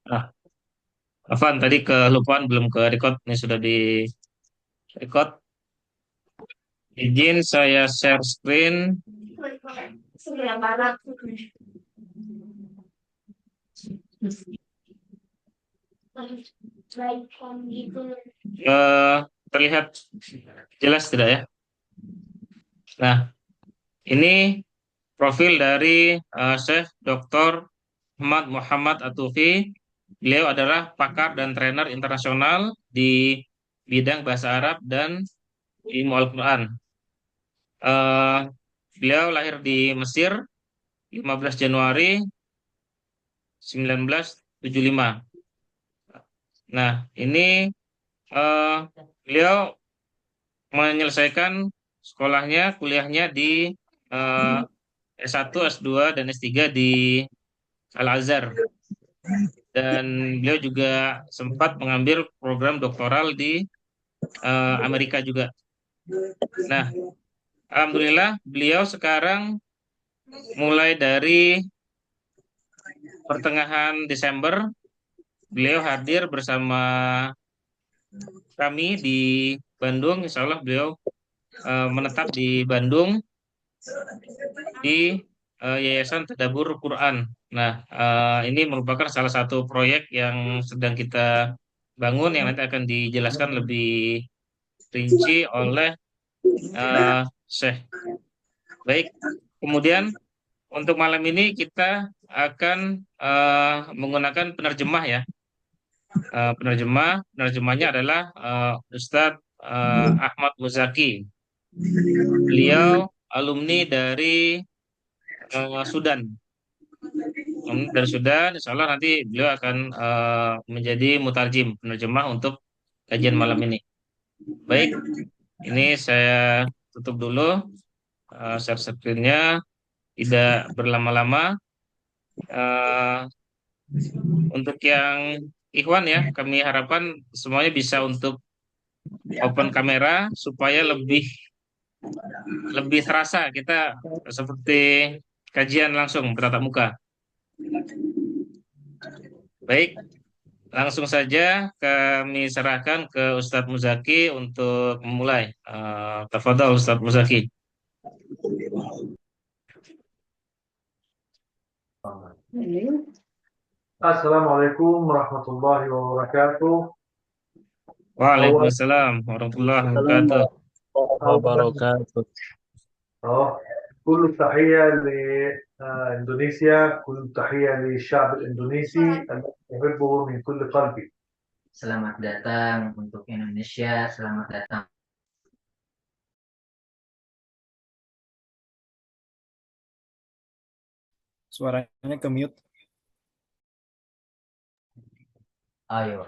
Ah, Afan tadi kelupaan belum ke record, ini sudah di record. Izin saya share screen. Eh, Terlihat jelas tidak ya? Nah, ini profil dari Syekh Dr. Ahmad Muhammad Atufi. Beliau adalah pakar dan trainer internasional di bidang bahasa Arab dan ilmu Al-Quran. Eh, Beliau lahir di Mesir 15 Januari 1975. Nah, ini eh, beliau menyelesaikan sekolahnya, kuliahnya di eh, S1, S2, dan S3 di Al-Azhar. Dan beliau juga sempat mengambil program doktoral di Amerika juga. Nah, alhamdulillah beliau sekarang mulai dari pertengahan Desember, beliau hadir bersama kami di Bandung. Insya Allah beliau menetap di Bandung di Yayasan Tadabbur Quran. Nah, ini merupakan salah satu proyek yang sedang kita bangun yang nanti akan dijelaskan lebih rinci oleh Syekh. Baik, kemudian untuk malam ini kita akan menggunakan penerjemah ya. Penerjemahnya adalah Ustadz Ahmad Muzaki. Beliau alumni dari Sudan. Dari Sudan, insya Allah nanti beliau akan menjadi mutarjim, penerjemah untuk kajian malam ini. Baik, ini saya tutup dulu share screen-nya, tidak berlama-lama. Eh, untuk yang Ikhwan ya, kami harapkan semuanya bisa untuk open kamera supaya lebih lebih terasa kita seperti kajian langsung bertatap muka. Baik, langsung saja kami serahkan ke Ustadz Muzaki untuk memulai. Tafadhol Ustadz Muzaki. Assalamualaikum warahmatullahi wabarakatuh. أول Waalaikumsalam warahmatullahi السلام wabarakatuh. أولا وبركاته. كل التحية لإندونيسيا، كل التحية للشعب الإندونيسي الذي أحبه من كل قلبي. Selamat datang untuk Indonesia. Selamat datang. Suaranya ke mute. Ayo,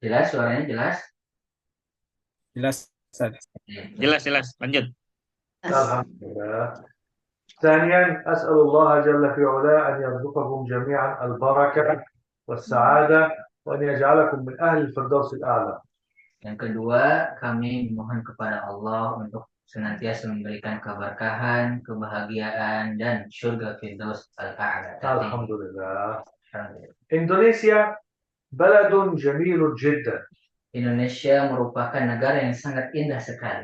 jelas suaranya jelas? Jelas, Ustaz. Jelas, lanjut. الحمد لله. ثانيا أسأل الله جل في علاه أن يرزقكم جميعا البركة والسعادة وأن يجعلكم من أهل الفردوس الأعلى. Yang kedua, kami memohon kepada Allah untuk senantiasa memberikan keberkahan, kebahagiaan, dan surga Firdaus Al-A'la. الحمد لله. Alhamdulillah. إندونيسيا بلد جميل جدا. Indonesia merupakan negara yang sangat indah sekali.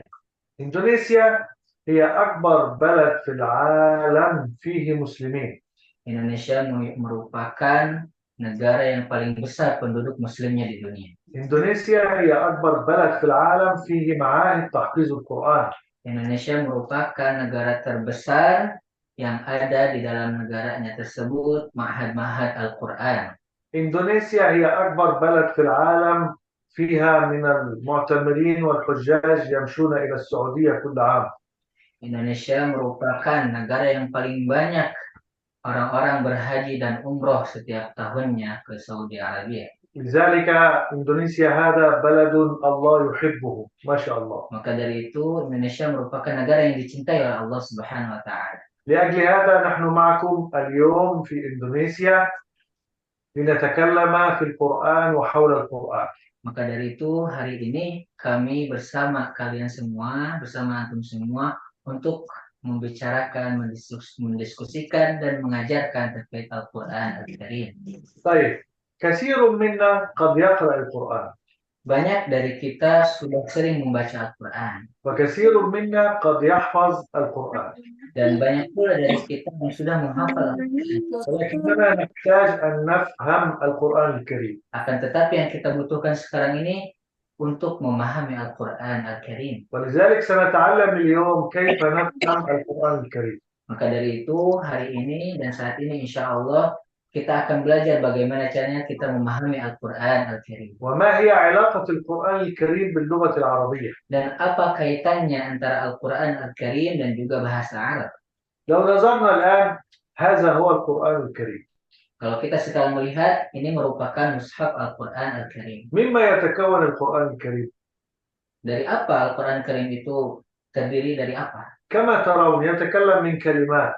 إندونيسيا هي أكبر بلد في العالم فيه مسلمين. Indonesia merupakan negara yang paling besar penduduk muslimnya di dunia. إندونيسيا هي أكبر بلد في العالم فيه معاهد تحفيظ القرآن. Indonesia merupakan negara terbesar yang ada di dalam negaranya tersebut ma'had-ma'had Al-Quran. إندونيسيا هي أكبر بلد في العالم فيها من المعتمرين والحجاج يمشون إلى السعودية كل عام. Indonesia merupakan negara yang paling banyak orang-orang berhaji dan umroh setiap tahunnya ke Saudi Arabia. لذلك إندونيسيا هذا بلد الله يحبه ما شاء الله. Maka dari itu Indonesia merupakan negara yang dicintai oleh Allah Subhanahu wa taala. لأجل هذا نحن معكم اليوم في إندونيسيا لنتكلم في القرآن وحول القرآن. Maka dari itu hari ini kami bersama kalian semua, bersama antum semua untuk membicarakan, mendiskusikan dan mengajarkan terkait Al-Quran Al-Karim. طيب كثير منا قد يقرأ القرآن Banyak dari kita sudah sering membaca Al-Quran. وكثير منا قد يحفظ القرآن Dan banyak pula dari kita yang sudah menghafal Al-Quran. ولكننا نحتاج أن نفهم القرآن الكريم. Akan tetapi yang kita butuhkan sekarang ini untuk memahami Al-Quran Al-Karim. ولذلك سنتعلم اليوم كيف نفهم القرآن الكريم. Maka dari itu hari ini dan saat ini insya Allah kita akan belajar bagaimana caranya kita memahami Al-Quran Al-Karim. وما هي علاقة القرآن الكريم باللغة العربية؟ Dan apa kaitannya antara Al-Quran Al-Karim dan juga bahasa Arab? لو نظرنا الآن هذا هو القرآن الكريم. Kalau kita sekarang melihat, ini merupakan mushaf Al-Quran Al-Karim. مما يتكون القرآن الكريم؟ Dari apa Al-Quran Al-Karim itu terdiri dari apa? كما ترون يتكلم من كلمات.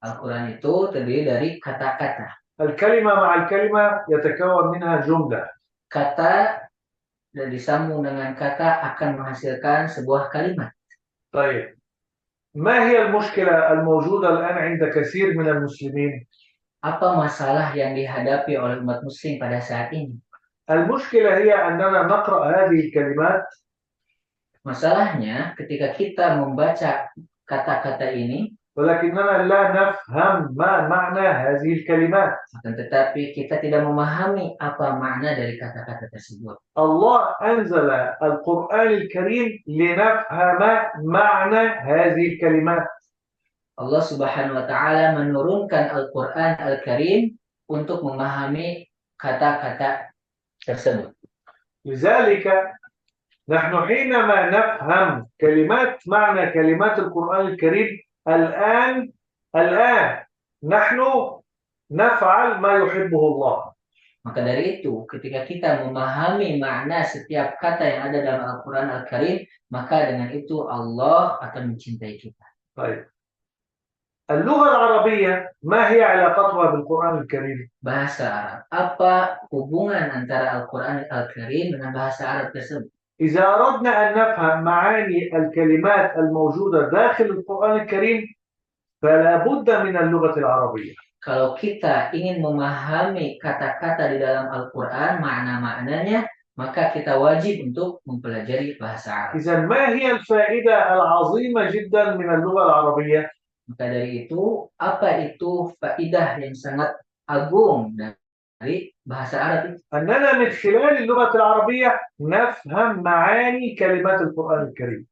Al-Quran itu terdiri dari kata-kata. الكلمة مع الكلمة يتكون منها جملة. Kata dan disambung dengan kata akan menghasilkan sebuah kalimat. طيب ما هي المشكلة الموجودة الآن عند كثير من المسلمين؟ Apa masalah yang dihadapi oleh umat muslim pada saat ini? المشكلة هي أننا نقرأ هذه الكلمات Masalahnya ketika kita membaca kata-kata ini, ولكننا لا نفهم ما معنى هذه الكلمات. akan tetapi kita tidak memahami apa makna dari kata-kata tersebut. الله أنزل القرآن الكريم لنفهم معنى هذه الكلمات. Allah Subhanahu wa taala menurunkan Al-Qur'an Al-Karim untuk memahami kata-kata tersebut. لذلك نحن حينما نفهم معنى كلمات القرآن الكريم الآن نحن نفعل ما يحبه الله. Maka dari itu, ketika kita memahami makna setiap kata yang ada dalam Al-Qur'an Al-Karim, maka dengan itu Allah akan mencintai kita. طيب اللغة العربية ما هي علاقتها بالقرآن الكريم؟ Bahasa Arab. Apa hubungan antara Al-Qur'an Al-Karim dengan bahasa Arab tersebut? إذا أردنا أن نفهم معاني الكلمات الموجودة داخل القرآن الكريم فلا بد من اللغة العربية. Kalau kita ingin memahami kata-kata di dalam Al-Quran, makna-maknanya, maka kita wajib untuk mempelajari bahasa Arab. إذا ما هي الفائدة العظيمة جدا من اللغة العربية؟ Maka dari itu, apa itu faidah yang sangat agung dari bahasa Arab itu? أننا من خلال اللغة العربية نفهم معاني كلمات القرآن الكريم.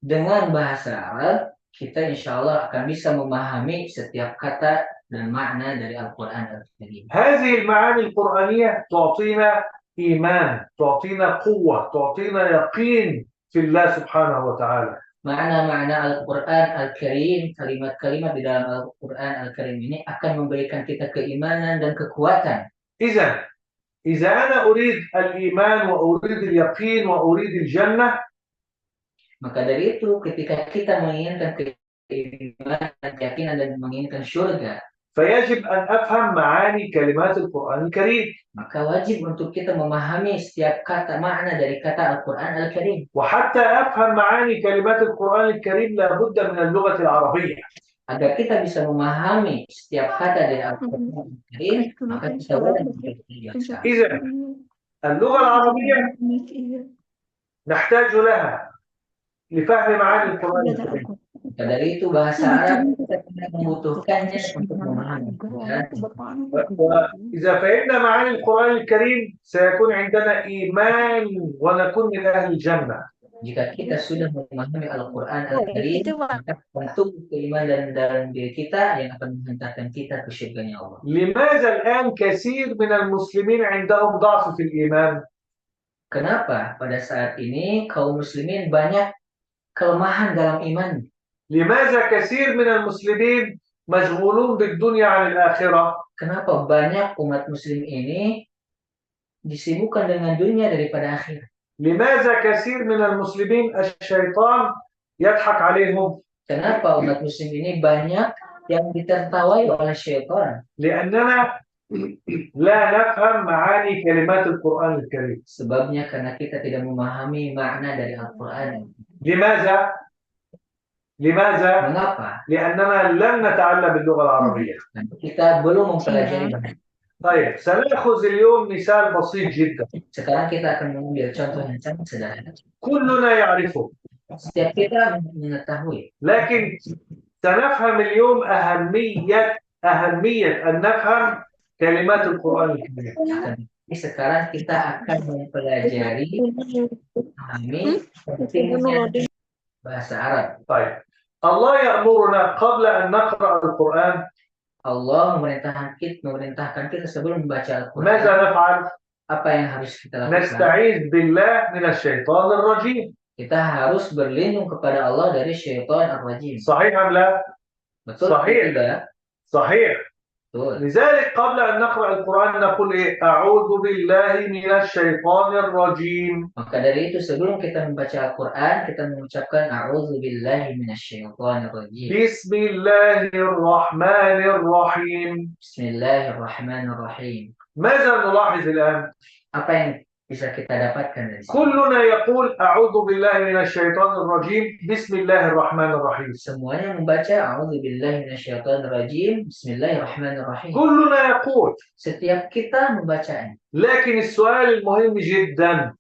Dengan bahasa Arab, kita insya Allah akan bisa memahami setiap kata dan makna dari Al-Quran Al-Karim. هذه المعاني القرآنية تعطينا إيمان، تعطينا قوة، تعطينا يقين في الله سبحانه وتعالى. Makna-makna Al-Quran Al-Karim, kalimat-kalimat di dalam Al-Quran Al-Karim ini akan memberikan kita keimanan dan kekuatan. إذا أنا أريد الإيمان وأريد اليقين وأريد الجنة Maka dari itu ketika kita menginginkan keimanan, keyakinan dan menginginkan surga, فيجب أن أفهم معاني كلمات القرآن الكريم. maka wajib untuk kita memahami setiap kata makna dari kata Al-Quran Al-Karim. وحتى أفهم معاني كلمات القرآن الكريم لابد من اللغة العربية. Agar kita bisa memahami setiap kata dari Al-Quran Al-Karim, maka kita wajib belajar. إذا اللغة العربية نحتاج لها لفهم معاني القرآن الكريم. Maka dari itu bahasa Arab kita tidak membutuhkannya untuk memahami. وإذا فهمنا معاني القرآن الكريم سيكون عندنا إيمان ونكون من أهل الجنة. Jika kita sudah memahami Al-Quran Al-Karim, maka tentu keimanan dalam diri kita yang akan menghantarkan kita ke surganya Allah. لماذا الآن كثير من المسلمين عندهم ضعف في الإيمان؟ Kenapa pada saat ini kaum muslimin banyak kelemahan dalam iman? لماذا كثير من المسلمين مشغولون بالدنيا عن الآخرة؟ Kenapa banyak umat muslim ini disibukkan dengan dunia daripada akhirat? لماذا كثير من المسلمين الشيطان يضحك عليهم؟ Kenapa umat muslim ini banyak yang ditertawai oleh syaitan? لأننا لا نفهم معاني كلمات القرآن الكريم. Sebabnya karena kita tidak memahami makna dari Al-Quran. لماذا؟ Mengapa? لأننا لم نتعلم اللغة العربية. Kita belum mempelajari bahasa. طيب سنأخذ اليوم مثال بسيط جدا Sekarang kita akan mengambil contoh yang sangat sederhana. كلنا يعرفه، Setiap kita mengetahui, لكن سنفهم اليوم أهمية أن نفهم كلمات القرآن الكريم. tapi sekarang kita akan mempelajari, memahami pentingnya bahasa Arab. طيب الله يأمرنا قبل أن نقرأ القرآن Allah memerintahkan kita sebelum membaca ماذا Al-Quran, نفعل؟ apa yang harus kita lakukan? نستعيذ بالله من الشيطان الرجيم. Kita harus berlindung kepada Allah dari syaitan ar-rajim. صحيح أم لا؟ Betul Sahih. tidak? صحيح. Betul. لذلك قبل أن نقرأ القرآن نقول إيه؟ أعوذ بالله من الشيطان الرجيم. Maka dari itu sebelum kita membaca Al-Quran, kita mengucapkan A'udzubillahi minasyaitonirrajim. بسم الله الرحمن الرحيم. Bismillahirrahmanirrahim. ماذا نلاحظ الآن؟ Apa yang bisa kita dapatkan dari sini? كلنا يقول أعوذ بالله من الشيطان الرجيم بسم الله الرحمن الرحيم. Semuanya membaca A'udzubillahi minasyaitonirrajim. Bismillahirrahmanirrahim. كلنا يقول، Setiap kita membacanya. لكن السؤال المهم جدا،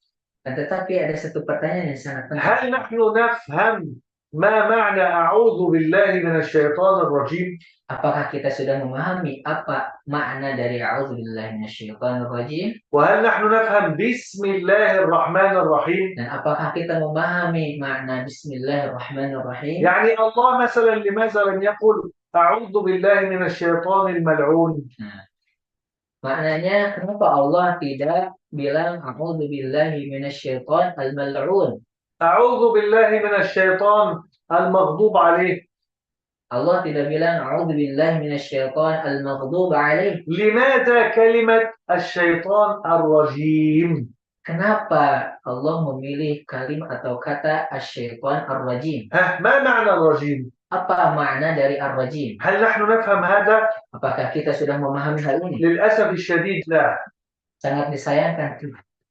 Dan tetapi ada satu pertanyaan yang sangat هل penting. نحن نفهم ما معنى أعوذ بالله من الشيطان الرجيم؟ Apakah kita sudah memahami apa makna dari A'udzubillahi minasyaitonirrajim? وهل نحن نفهم بسم الله الرحمن الرحيم؟ Dan apakah kita memahami makna Bismillahirrahmanirrahim? يعني الله مثلا لماذا لم يقل أعوذ بالله من الشيطان الملعون؟ Nah, maknanya kenapa Allah tidak bilang A'udzubillahi minasyaiton al-mal'un? أعوذ بالله من الشيطان المغضوب عليه. Allah tidak bilang A'udzubillahi minasyaiton al-maghdub alaih. لماذا كلمة الشيطان الرجيم؟ Kenapa Allah memilih kalimat atau kata asyaiton ar-rajim? ما معنى الرجيم؟ Apa makna dari ar-rajim? هل نحن نفهم هذا؟ Apakah kita sudah memahami hal ini? للأسف الشديد لا. Sangat disayangkan.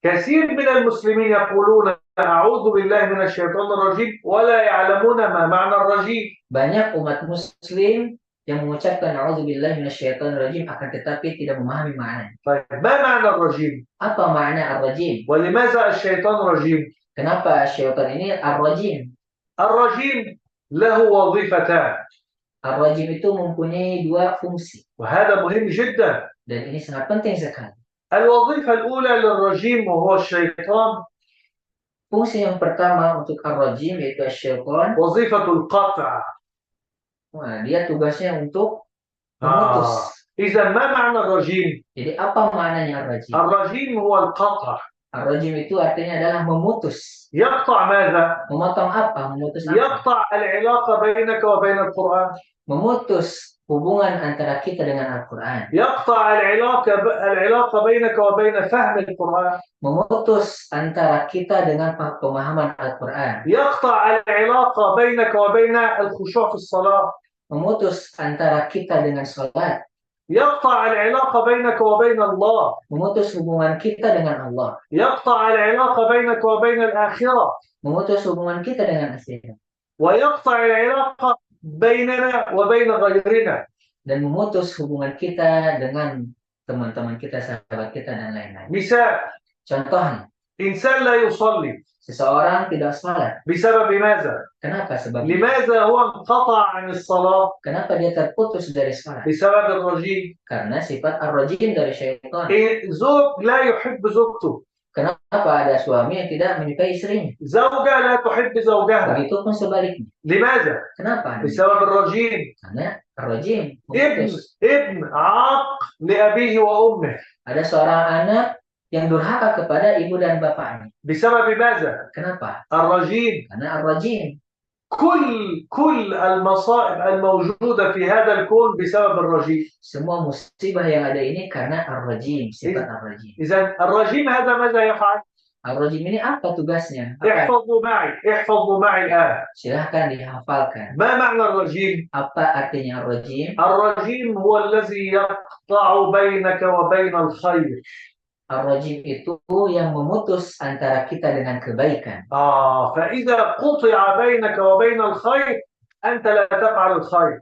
كثير من المسلمين يقولون أعوذ بالله من الشيطان الرجيم ولا يعلمون ما معنى الرجيم. Banyak umat muslim yang mengucapkan A'udzubillahi minasyaitonirrajim akan tetapi tidak memahami maknanya. طيب ما معنى الرجيم؟ Apa makna ar-rajim? ولماذا الشيطان رجيم؟ Kenapa syaitan ini ar-rajim? الرجيم له وظيفتان، Ar-rajim itu mempunyai dua fungsi وهذا مهم جدا. dan ini sangat penting sekali. الوظيفة الأولى للرجيم وهو الشيطان Fungsi yang pertama untuk ar-rajim yaitu syaitan, وظيفة القطع. dia tugasnya untuk memutus. إذا ما معنى الرجيم؟ Jadi apa maknanya ar-rajim? الرجيم هو القطع. Ar-rajim itu artinya adalah memutus. يقطع ماذا؟ Memotong apa? Memutus apa? يقطع العلاقة بينك وبين القرآن. Memutus hubungan antara kita dengan Al-Quran. يقطع العلاقة بينك وبين فهم القرآن. Memutus antara kita dengan pemahaman Al-Quran. يقطع العلاقة بينك وبين الخشوع في الصلاة. Memutus antara kita dengan salat. يقطع العلاقة بينك وبين الله. Memutus hubungan kita dengan Allah. يقطع العلاقة بينك وبين الآخرة. Memutus hubungan kita dengan akhirat. ويقطع العلاقة بيننا وبين غيرنا. Dan memutus hubungan kita dengan teman-teman kita, sahabat kita, dan lain-lain. مثال، Contohnya, إنسان لا يصلي seseorang tidak salat. بسبب ماذا؟ Kenapa? Sebab لماذا هو انقطع عن الصلاة؟ kenapa dia terputus dari salat? بسبب الرجيم. Karena sifat ar-rajim dari syaitan. زوج لا يحب زوجته. Kenapa ada suami yang tidak menyukai istrinya? زوجة لا تحب زوجها. Begitupun sebaliknya. لماذا؟ Kenapa? بسبب الرجيم. Karena ar-rajim ابن memutus. عاق لأبيه وأمه Ada seorang anak yang durhaka kepada ibu dan bapaknya. بسبب ماذا؟ Kenapa? الرجيم. Karena ar-rajim. كل المصائب الموجودة في هذا الكون بسبب الرجيم. Semua musibah yang ada ini karena ar-rajim, sifat ar-rajim. إذا الرجيم هذا ماذا يفعل؟ Ar-rajim ini apa tugasnya? احفظوا معي الآن. Silahkan dihafalkan. ما معنى الرجيم؟ Apa artinya ar-rajim? الرجيم هو الذي يقطع بينك وبين الخير. Ar-rajim itu yang memutus antara kita dengan kebaikan. فإذا قطع بينك وبين الخير أنت لا تفعل الخير.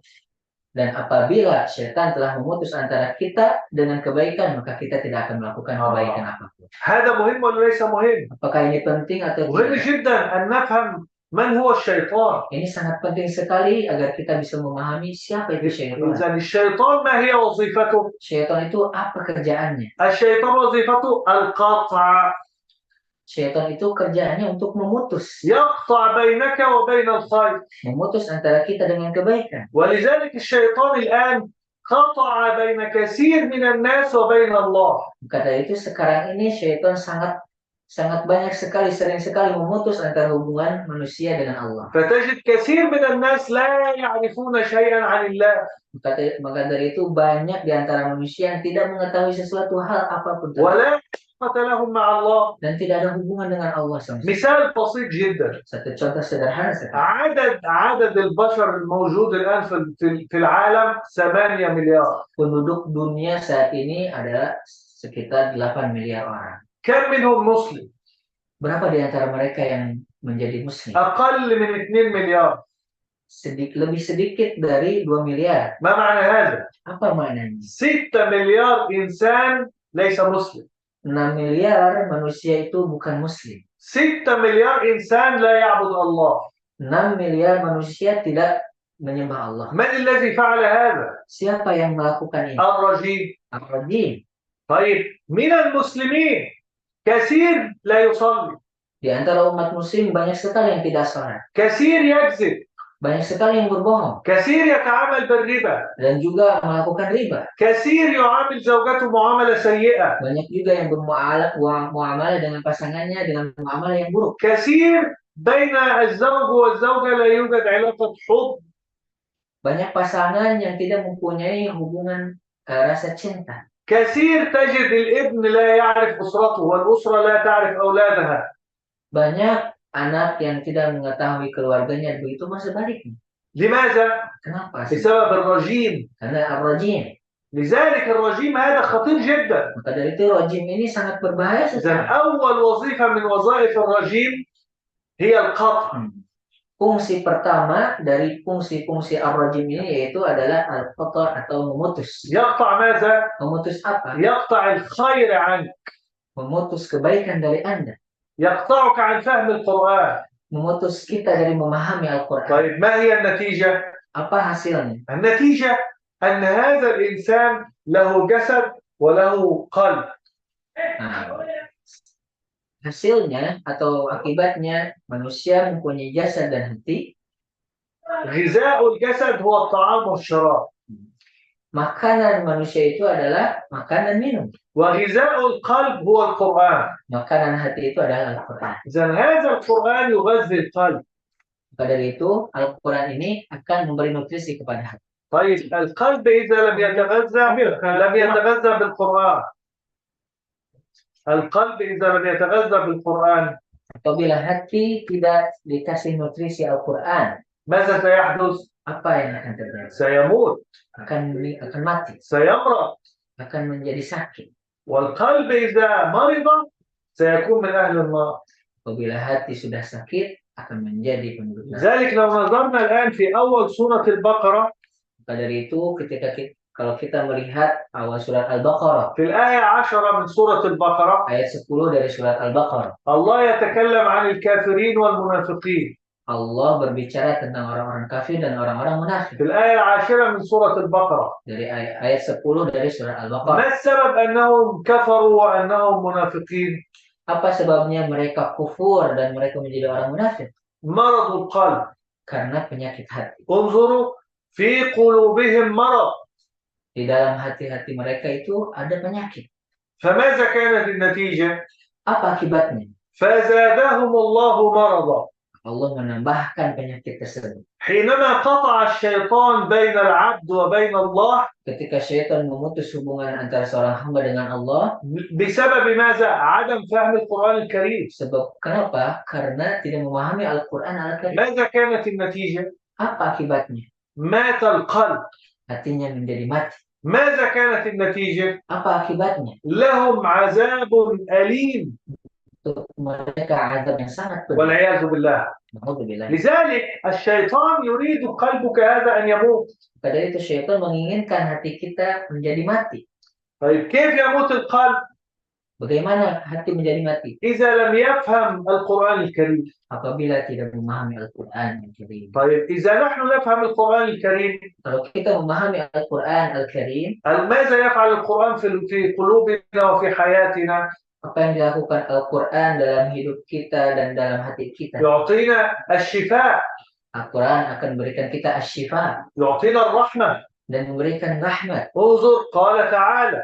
Dan apabila syaitan telah memutus antara kita dengan kebaikan, maka kita tidak akan melakukan kebaikan apapun. هذا مهم ولا ليس مهم؟ Apakah ini penting atau مهم tidak? جدا أن نفهم من هو الشيطان. Ini sangat penting sekali agar kita bisa memahami siapa itu syaitan. إذا الشيطان ما هي وظيفته؟ Syaitan itu apa kerjaannya? الشيطان وظيفته القطع. Syaitan itu kerjaannya untuk memutus. يقطع بينك وبين الخير. Memutus antara kita dengan kebaikan. ولذلك الشيطان الآن قطع بين كثير من الناس وبين الله. Karena itu sekarang ini syaitan sangat banyak sekali, sering sekali memutus antara hubungan manusia dengan Allah. فتجد كثير من الناس لا يعرفون شيئا عن الله. Maka dari itu banyak di antara manusia yang tidak mengetahui sesuatu hal apapun ولا علاقة لهم مع الله. dan tidak ada hubungan dengan Allah sama sekali. مثال بسيط جدا. Satu contoh sederhana sekali. عدد البشر الموجود الآن في العالم 8 مليار. Penduduk dunia saat ini adalah sekitar 8 miliar orang. كم منهم مسلم؟ Berapa di antara mereka yang menjadi muslim? أقل من 2 مليار. Lebih sedikit dari 2 miliar. ما معنى هذا؟ Apa maknanya? 6 مليار إنسان ليس مسلم. 6 miliar manusia itu bukan muslim. 6 مليار إنسان لا يعبد الله. 6 miliar manusia tidak menyembah Allah. من الذي فعل هذا؟ Siapa yang melakukan ini? الرجيم. Ar-Rajim. طيب من المسلمين كثير لا يصلي. Di antara umat muslim banyak sekali yang tidak sholat. كثير يكذب. Banyak sekali yang berbohong. كثير يتعامل بالربا. Dan juga melakukan riba. كثير يعامل زوجته معاملة سيئة. Banyak juga yang bermuamalah dengan pasangannya dengan muamalah yang buruk. كثير بين الزوج والزوجة لا يوجد علاقة حب. Banyak pasangan yang tidak mempunyai hubungan rasa cinta. كثير تجد الابن لا يعرف أسرته والأسرة لا تعرف أولادها. Banyak anak yang tidak mengetahui keluarganya, begitu masih sebaliknya. لماذا؟ Kenapa? بسبب الرجيم. Karena ar-rajim. لذلك الرجيم هذا خطير جدا. Maka dari itu rajim ini sangat berbahaya إذن sekali. أول وظيفة من وظائف الرجيم هي القطع. Fungsi pertama dari fungsi-fungsi ar-rajim ini yaitu adalah al-qata' atau memutus. يقطع ماذا؟ Memutus apa? يقطع الخير عنك. Memutus kebaikan dari Anda. يقطعك عن فهم القرآن. Memutus kita dari memahami Al-Quran. طيب ما هي النتيجة؟ Apa hasilnya? النتيجة أن هذا الإنسان له جسد وله قلب. Nah, hasilnya atau akibatnya manusia mempunyai jasad dan hati. غذاء الجسد هو الطعام والشراب. Makanan manusia itu adalah makan dan minum. وغذاء القلب هو القرآن. Makanan hati itu adalah Al-Quran. إذن هذا القرآن يغذي القلب. Maka dari itu Al-Quran ini akan memberi nutrisi kepada hati. طيب القلب إذا لم يتغذى بالقرآن. القلب إذا لم يتغذى بالقرآن. Apabila hati tidak dikasih nutrisi Al-Quran, ماذا سيحدث؟ apa yang akan terjadi? سيموت. Akan mati, سيمرض. akan menjadi sakit. والقلب إذا مرض سيكون من أهل النار. Apabila hati sudah sakit, akan menjadi penduduk neraka. لذلك لو نظرنا الآن في أول سورة البقرة. Maka dari itu kalau kita melihat awal surat Al-Baqarah, في الآية 10 من سورة البقرة. ayat 10 dari surat Al-Baqarah, الله يتكلم عن الكافرين والمنافقين. Allah berbicara tentang orang-orang kafir dan orang-orang munafik. في الآية 10 من سورة البقرة. Dari ayat 10 dari surat ما Al-Baqarah. السبب أنهم كفروا وأنهم منافقين؟ Apa sebabnya mereka kufur dan mereka menjadi orang munafik? مرض القلب. Karena penyakit hati. انظروا في قلوبهم مرض. Di dalam hati-hati mereka itu ada penyakit. فماذا كانت النتيجة؟ Apa akibatnya? فزادهم الله مرضا. Allah menambahkan penyakit tersebut. حينما قطع الشيطان بين العبد وبين الله. Ketika syaitan memutus hubungan antara seorang hamba dengan Allah. بسبب ماذا؟ عدم فهم القرآن الكريم. Sebab kenapa? Karena tidak memahami Al-Quran Al-Karim. ماذا كانت النتيجة؟ Apa akibatnya? مات القلب. Hatinya menjadi mati. ماذا كانت النتيجة؟ Apa akibatnya? لهم عذاب أليم. untuk mereka azab yang sangat pedih. والعياذ بالله. Naudzubillah. لذلك الشيطان يريد قلبك هذا أن يموت. Pada itu syaitan menginginkan hati kita menjadi mati. طيب كيف يموت القلب؟ Bagaimana hati menjadi mati? إذا لم يفهم القرآن الكريم. Apabila tidak memahami Al-Quran yang Karim. طيب إذا نحن نفهم القرآن الكريم، Kalau kita memahami Al-Quran Al-Karim, ماذا يفعل القرآن في قلوبنا وفي حياتنا؟ apa yang dilakukan Al-Quran dalam hidup kita dan dalam hati kita? يعطينا الشفاء، Al-Quran akan memberikan kita asy-syifa يعطينا الرحمة. dan memberikan rahmat. انظر قال تعالى،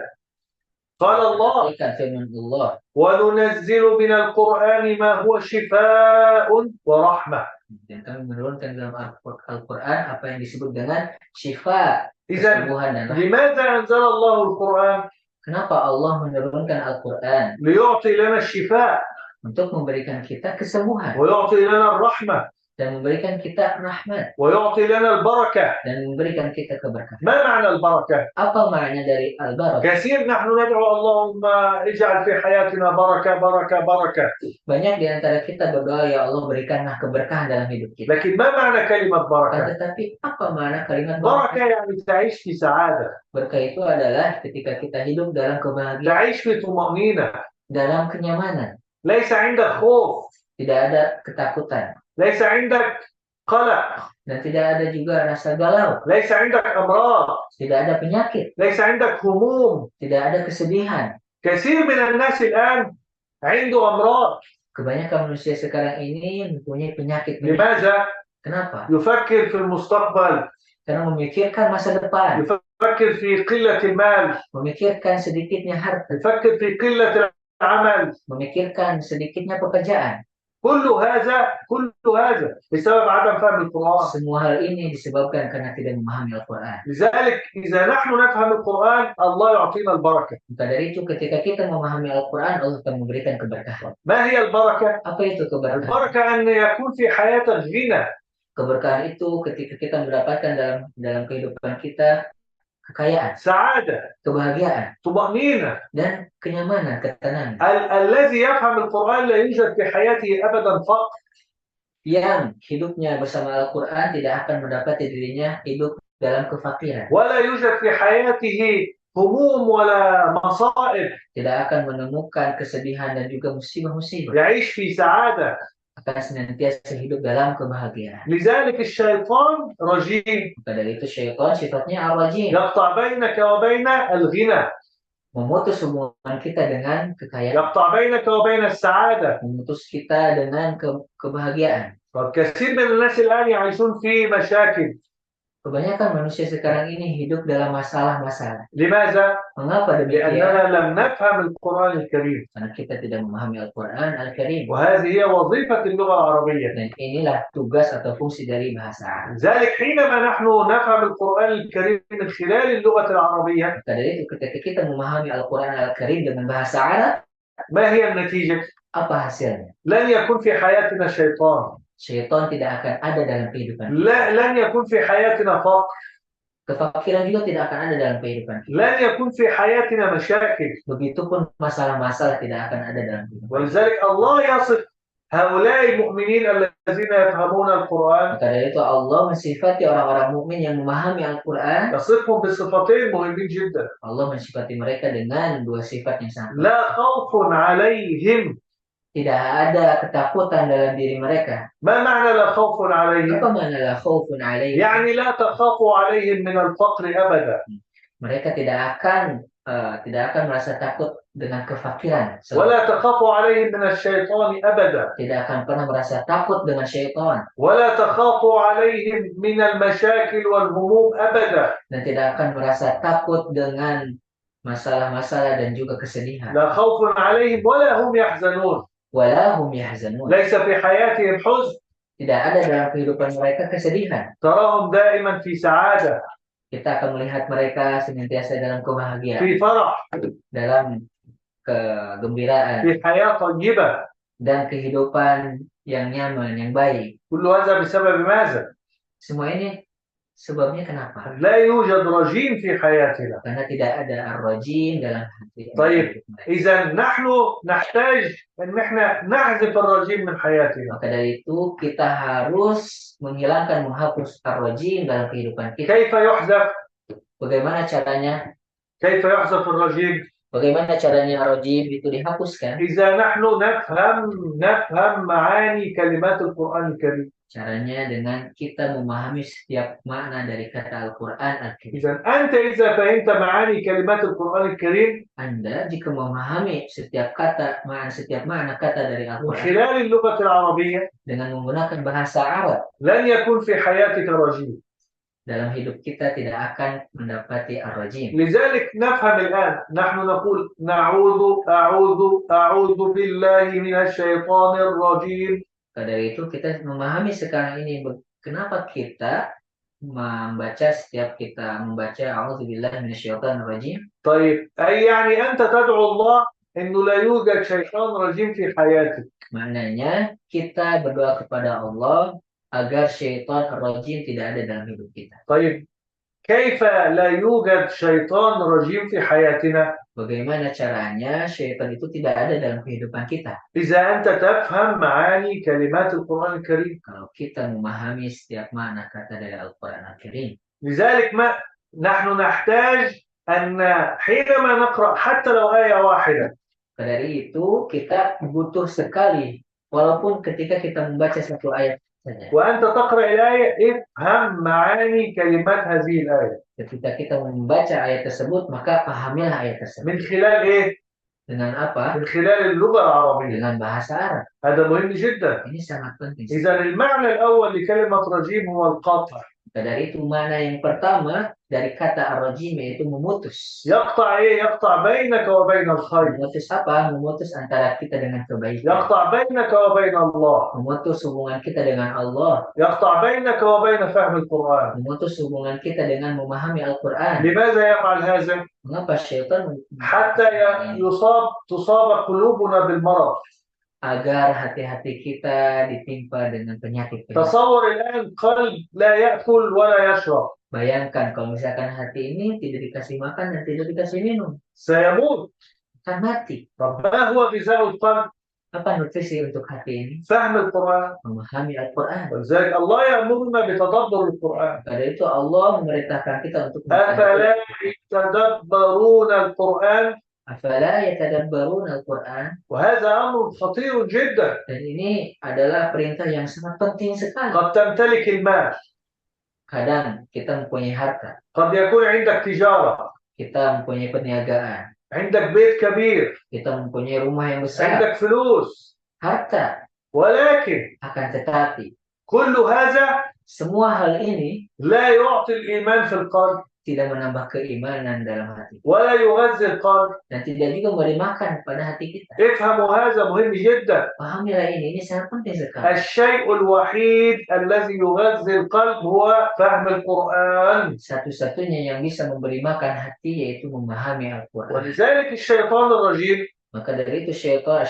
قال الله: Memberikan firman Allah. وننزل من القرآن ما هو شفاء ورحمة. Dan kami menurunkan dalam Al-Quran apa yang disebut dengan syifa, إذا kesembuhan dan rahmat. لماذا أنزل الله القرآن؟ Kenapa Allah menurunkan Al-Quran? ليعطي لنا الشفاء Untuk memberikan kita kesembuhan ويعطي لنا الرحمة dan memberikan kita rahmat ويعطي لنا البركة. dan memberikan kita keberkahan. ما معنى البركة؟ Apa makna dari al-barakah? كثير نحن ندعو اللهم اجعل في حياتنا بركة بركة بركة، Banyak di antara kita berdoa, ya Allah berikanlah keberkahan dalam hidup kita. لكن ما معنى كلمة بركة؟ Tetapi apa makna kalimat بركة barakah? يعني تعيش في سعادة، Berkah itu adalah ketika kita hidup dalam kebahagiaan, تعيش في طمأنينة، dalam kenyamanan, ليس عندك خوف، tidak ada ketakutan ليس عندك قلق، dan tidak ada juga rasa galau, ليس عندك أمراض، tidak ada penyakit, ليس عندك هموم. tidak ada kesedihan. كثير من الناس الآن عنده أمراض. Kebanyakan manusia sekarang ini mempunyai penyakit. لماذا؟ Kenapa? يفكر في المستقبل، Karena memikirkan masa depan, يفكر في قلة المال، memikirkan sedikitnya harta, يفكر في قلة العمل. memikirkan sedikitnya pekerjaan. كل هذا بسبب عدم فهم القرآن. Semua hal ini disebabkan karena tidak memahami Al-Quran. لذلك إذا نحن نفهم القرآن الله يعطينا البركة. Maka dari itu ketika kita memahami Al-Quran, Allah akan memberikan keberkahan. ما هي البركة؟ Apa itu keberkahan? البركة أن يكون في حياتك غنى. Keberkahan itu ketika kita mendapatkan dalam kehidupan kita kekayaan, سعادة، kebahagiaan, طمأنينة. dan kenyamanan, ketenangan. الذي يفهم القرآن لا يوجد في حياته أبدا فقر. Yang hidupnya bersama Al-Quran tidak akan mendapati dirinya hidup dalam kefakiran. ولا يوجد في حياته هموم ولا مصائب. Tidak akan menemukan kesedihan dan juga musibah-musibah. يعيش في سعادة. Akan senantiasa hidup dalam kebahagiaan. لذلك الشيطان رجيم. Maka dari itu syaitan sifatnya ar-rajim, يقطع بينك وبين الغنى. memutus hubungan kita dengan kekayaan, يقطع بينك وبين السعادة. memutus kita dengan kebahagiaan. كثير من الناس الآن يعيشون في مشاكل. Kebanyakan manusia sekarang ini hidup dalam masalah-masalah. لماذا؟ Mengapa demikian? لأننا لم نفهم القرآن الكريم. Karena kita tidak memahami Al-Quran Al-Karim. وهذه هي وظيفة اللغة العربية. Dan inilah tugas atau fungsi dari bahasa Arab. لذلك حينما نحن نفهم القرآن الكريم من خلال اللغة العربية، Maka dari itu ketika kita memahami Al-Quran Al-Karim dengan bahasa Arab, ما هي النتيجة؟ apa hasilnya? لن يكون في حياتنا شيطان. Syaitan tidak akan ada dalam kehidupan kita. لا، لن يكون في حياتنا فقر. Kefakiran juga tidak akan ada dalam kehidupan kita. لن يكون في حياتنا مشاكل. Begitupun masalah-masalah tidak akan ada dalam kehidupan. ولذلك الله يصف هؤلاء المؤمنين الذين يفهمون القرآن، Maka dari itu Allah mensifati orang-orang mukmin yang memahami Al-Quran. يصفهم بصفتين مهمين جدا. Allah mensifati mereka dengan dua sifat yang sangat. لا خوف عليهم. Tidak ada ketakutan dalam diri mereka. ما معنى لا خوف عليهم؟ Apa makna la khaufun alaihim? يعني لا تخافوا عليهم من الفقر أبدا، Mereka tidak akan merasa takut dengan kefakiran. ولا تخافوا عليهم من الشيطان أبدا، Tidak akan pernah merasa takut dengan syaitan. ولا تخافوا عليهم من المشاكل والهموم أبدا. Dan tidak akan merasa takut dengan masalah-masalah dan juga kesedihan. لا خوف عليهم ولا هم يحزنون. Walahum yahzanun. ليس في حياتهم حزن. Tidak ada dalam kehidupan mereka kesedihan. تراهم دائما في سعادة، Kita akan melihat mereka senantiasa dalam kebahagiaan, في فرح، dalam kegembiraan, في حياة طيبة. dan kehidupan yang nyaman, yang baik. كل هذا بسبب ماذا؟ Semua ini Sebabnya kenapa? لا يوجد رجيم في حياتنا. Karena tidak ada ar-rajim dalam hati طيب hidup mereka. إذا نحن نحتاج أن احنا نحذف الرجيم من حياتنا. Maka dari itu kita harus menghilangkan, menghapus ar-rajim dalam kehidupan kita. كيف يحذف؟ Bagaimana caranya? كيف يحذف الرجيم؟ Bagaimana caranya ar-rajim itu dihapuskan? إذا نحن نفهم معاني كلمات القرآن الكريم. Caranya dengan kita memahami setiap makna dari kata Al-Quran Al-Karim. إذا أنت إذا فهمت معاني كلمات القرآن الكريم Anda jika memahami setiap makna kata dari من Al-Quran خلال اللغة العربية dengan menggunakan bahasa Arab, لن يكون في حياتك رجيم. dalam hidup kita tidak akan mendapati ar-rajim. لذلك نفهم الآن نحن نقول أعوذ بالله من الشيطان الرجيم. Dari itu kita memahami sekarang ini kenapa kita membaca setiap kita membaca a'udzubillahi minasyaitonir rajim. طيب أي يعني أنت تدعو الله إنه لا يوجد شيطان رجيم في حياتك. Maknanya kita berdoa kepada Allah agar syaitan ar-rajim tidak ada dalam hidup kita. طيب كيف لا يوجد شيطان رجيم في حياتنا؟ Bagaimana caranya syaitan itu tidak ada dalam kehidupan kita? إذا أنت تفهم معاني كلمات القرآن الكريم. Kalau kita memahami setiap makna kata dari Al-Quran Al-Karim. لذلك نحن نحتاج أن حينما نقرأ حتى لو آية واحدة. Dari itu kita butuh sekali, walaupun ketika kita membaca satu ayat saja. وأنت تقرأ الآية افهم معاني كلمات هذه الآية. Ketika kita membaca ayat tersebut, maka pahamilah ayat tersebut. من خلال إيه؟ Dengan apa? من خلال اللغة العربية. Dengan bahasa Arab. هذا مهم جدا. Ini sangat penting. إذا المعنى الأول لكلمة رجيم هو القطع. Dari itu makna yang pertama dari kata ar-rajim yaitu memutus. يقطع إيه؟ يقطع بينك وبين الخير. Memutus apa? Memutus antara kita dengan kebaikan. يقطع بينك وبين الله. Memutus hubungan kita dengan Allah. يقطع بينك وبين فهم القرآن. Memutus hubungan kita dengan memahami Al-Quran. لماذا يفعل هذا؟ Mengapa syaitan? حتى تصاب قلوبنا بالمرض. Agar hati-hati kita ditimpa dengan penyakit. تصور الآن قلب لا يأكل ولا يشرب. Bayangkan kalau misalkan hati ini tidak dikasih makan dan tidak dikasih minum, سيموت. akan mati. طب ما هو غذاء القلب؟ Apa nutrisi untuk hati ini? فهم القرآن. Memahami Al-Quran. ولذلك الله يأمرنا بتدبر القرآن. Karena itu Allah memerintahkan kita untuk أفلا يتدبرون القرآن. Afala yatadabbaruna Al-Quran. وهذا أمر خطير جدا. Dan ini adalah perintah yang sangat penting sekali. قد تمتلك المال. Kadang kita mempunyai harta, قد يكون عندك تجارة. kita mempunyai perniagaan, عندك بيت كبير. kita mempunyai rumah yang besar, عندك فلوس. harta. ولكن Akan tetapi كل هذا semua hal ini لا يعطي الإيمان في القلب. tidak menambah keimanan dalam hati ولا يغذي القلب. dan tidak juga memberi makan pada hati kita. افهموا هذا مهم جدا. Pahamilah ini sangat penting sekali. الشيء الوحيد الذي يغذي القلب هو فهم القرآن. Satu-satunya yang bisa memberi makan hati yaitu memahami Al-Quran. ولذلك الشيطان الرجيم Maka dari itu syaitan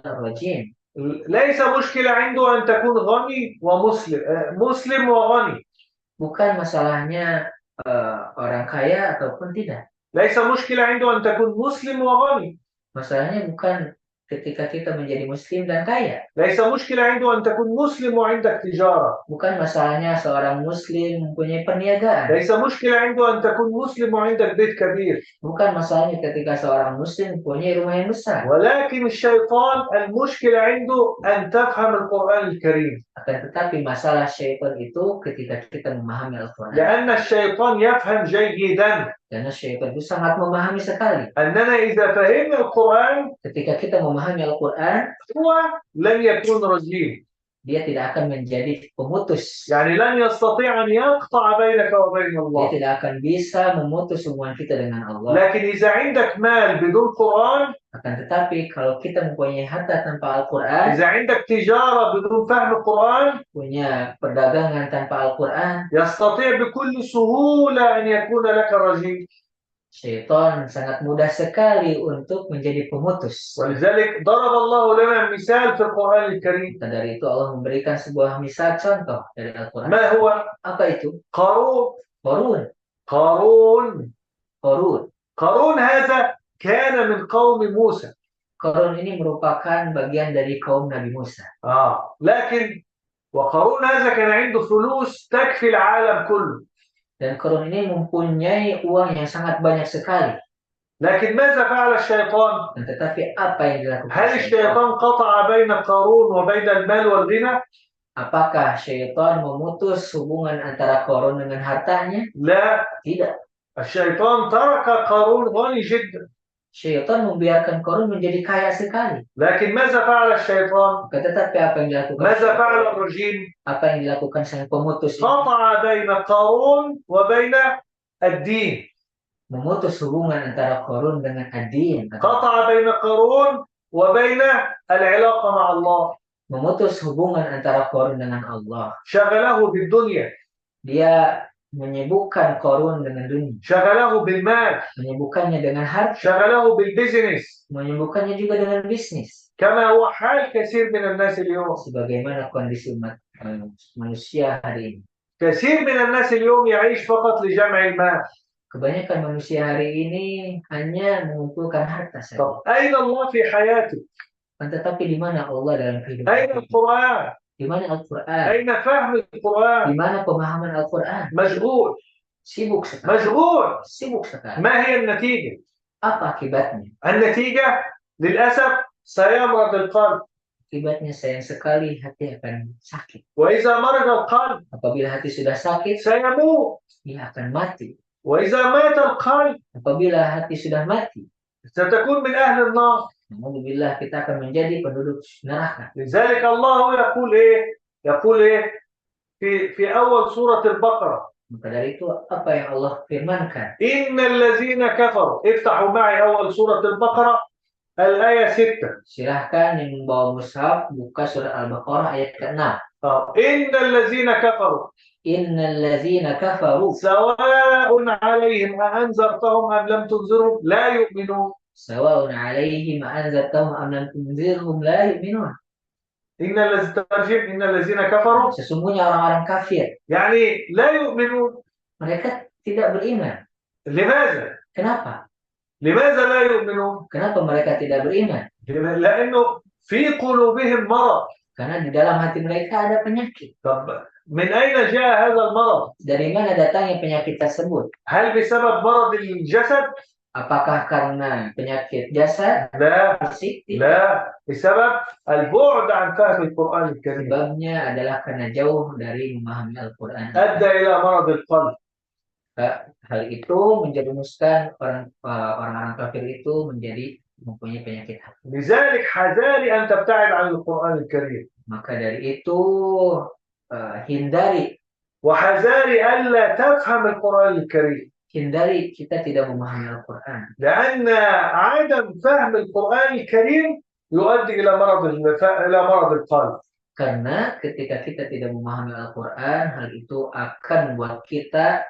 ar-rajim ليس مشكلة عنده أن تكون غني ومسلم مسلم وغني. bukan masalahnya orang kaya ataupun tidak. ليس مشكلة عنده أن تكون مسلم وغني. Masalahnya bukan ketika kita menjadi muslim dan kaya. ليس مشكلة عنده أن تكون مسلم وعندك تجارة. Bukan masalahnya seorang muslim mempunyai perniagaan. ليس مشكلة عنده أن تكون مسلم وعندك بيت كبير. Bukan masalahnya ketika seorang muslim mempunyai rumah yang besar. ولكن الشيطان المشكلة عنده أن تفهم القرآن الكريم. Akan tetapi masalah syaitan itu ketika kita memahami Al-Quran. لأن الشيطان يفهم جيدا Karena syaitan itu sangat memahami sekali. أننا إذا فهمنا القرآن Ketika kita memahami Al-Quran, هو لن يكون رجيم. dia tidak akan menjadi pemutus. يعني لن يستطيع أن يقطع بينك وبين Dia الله. tidak akan bisa memutus hubungan kita dengan Allah. لكن إذا عندك مال بدون قرآن. Akan tetapi kalau kita mempunyai harta tanpa Al-Quran, إذا عندك تجارة بدون فهم القرآن. punya perdagangan tanpa Al-Quran, يستطيع بكل سهولة أن يكون لك رجيم. Syaitan sangat mudah sekali untuk menjadi pemutus. ولذلك ضرب الله لنا مثال في القرآن الكريم. Maka dari itu Allah memberikan sebuah misal contoh dari Al-Quran. ما هو؟ Apa itu? قارون. Qarun. قارون. Qarun. قارون هذا كان من قوم موسى. Qarun ini merupakan bagian dari kaum Nabi Musa. لكن وقارون هذا كان عنده فلوس تكفي العالم كله. Dan Qarun ini mempunyai uang yang sangat banyak sekali. لكن ماذا فعل الشيطان؟ Dan tetapi apa yang dilakukan هل syaitan? الشيطان قطع بين قارون وبين المال والغنى؟ Apakah syaitan memutus hubungan antara Qarun dengan hartanya? لا. Tidak. الشيطان ترك قارون غني جدا. Syaitan membiarkan Qarun menjadi kaya sekali. لكن ماذا فعل الشيطان؟ Tetapi apa yang dilakukan ماذا syaitan? فعل الرجيم؟ Apa yang dilakukan sang pemutus ini? قطع بين قارون وبين الدين. Memutus hubungan antara Qarun dengan ad-din. قطع بين قارون وبين العلاقة مع الله. Memutus hubungan antara Qarun dengan Allah. شغله بالدنيا. Dia menyibukkan Qarun dengan dunia. شغله بالمال. Menyibukkannya dengan harta. شغله بالبيزنس. Menyibukkannya juga dengan bisnis. كما هو حال كثير من الناس اليوم. Sebagaimana kondisi umat manusia hari ini. كثير من الناس اليوم يعيش فقط لجمع المال. Kebanyakan manusia hari ini hanya mengumpulkan harta saja. طب أين الله في حياتك؟ Tetapi di mana Allah dalam kehidupan? أين القرآن؟ Di mana Al-Quran? أين فهم القرآن؟ Di mana pemahaman Al-Quran? مشغول. Sibuk sekali. مشغول. Sibuk sekali. ما هي النتيجة؟ Apa akibatnya? النتيجة للأسف سيمرض القلب. Akibatnya sayang sekali hati akan sakit. وإذا مرض القلب Apabila hati sudah sakit, سيموت. dia akan mati. وإذا مات القلب Apabila hati sudah mati, ستكون من أهل النار. alhamdulillah kita akan menjadi penduduk neraka. لذلك الله يقول إيه؟ يقول إيه؟ في أول سورة البقرة. Maka dari itu apa yang Allah firmankan? إن الذين كفروا. افتحوا معي أول سورة البقرة الآية 6. Silahkan yang membawa mushaf buka surah Al-Baqarah ayat ke-6. إن الذين كفروا Innal ladzina kafaru سواء عليهم أأنذرتهم أم لم تنذرهم لا يؤمنون. sawa'un 'alaihim anzartahum am lam tunzirhum la yu'minun. إن الذين كفروا Sesungguhnya orang-orang kafir, يعني لا يؤمنون. mereka tidak beriman. لماذا؟ Kenapa? لماذا لا يؤمنون؟ Kenapa mereka tidak beriman? لأنه في قلوبهم مرض. Karena di dalam hati mereka ada penyakit. طب من أين جاء هذا المرض؟ Dari mana datangnya penyakit tersebut? هل بسبب مرض الجسد؟ Apakah karena penyakit jasad, لا. fisik? Tidak. لا، بسبب البعد عن فهم القرآن الكريم. Sebabnya adalah karena jauh dari memahami Al-Quran. أدى إلى مرض القلب. Hal itu menjerumuskan orang-orang kafir itu menjadi mempunyai penyakit hati. لذلك حذاري أن تبتعد عن القرآن الكريم. Maka dari itu hindari وحذاري ألا تفهم القرآن الكريم. kita tidak memahami Al-Quran. لأن عدم فهم القرآن الكريم يؤدي إلى مرض القلب. Karena ketika kita tidak memahami Al-Quran, hal itu akan membuat kita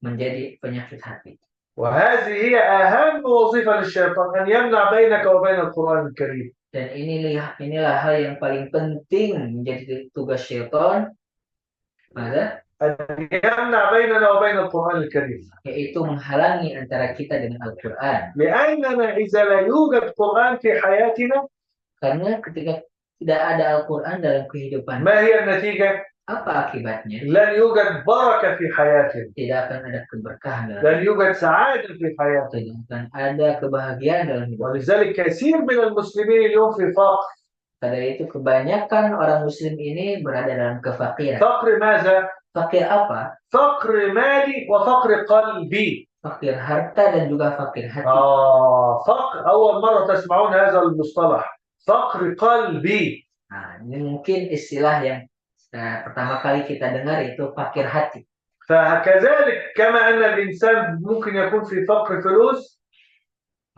menjadi penyakit hati. وهذه هي أهم وظيفة للشيطان أن يمنع بينك وبين القرآن الكريم. Dan inilah hal yang paling penting menjadi tugas syaitan. Maka أن يمنع بيننا وبين القرآن الكريم. yaitu menghalangi antara kita dengan Al-Quran. لأننا إذا لا يوجد قرآن في حياتنا Karena ketika tidak ada Al-Quran dalam kehidupan, ما هي النتيجة؟ apa akibatnya? لن يوجد بركة في حياتنا. Tidak akan ada keberkahan dalam لن يوجد سعادة في حياتنا. tidak akan ada kebahagiaan dalam hidup. ولذلك كثير من المسلمين اليوم في فقر. Karena itu kebanyakan orang Muslim ini berada dalam kefakiran. فقر ماذا؟ Fakir apa? فقر مالي وفقر قلبي. Fakir harta dan juga fakir hati. فقر أول مرة تسمعون هذا المصطلح فقر قلبي. Nah, ini mungkin istilah yang pertama kali kita dengar itu fakir hati. فكذلك كما أن الإنسان ممكن يكون في فقر فلوس.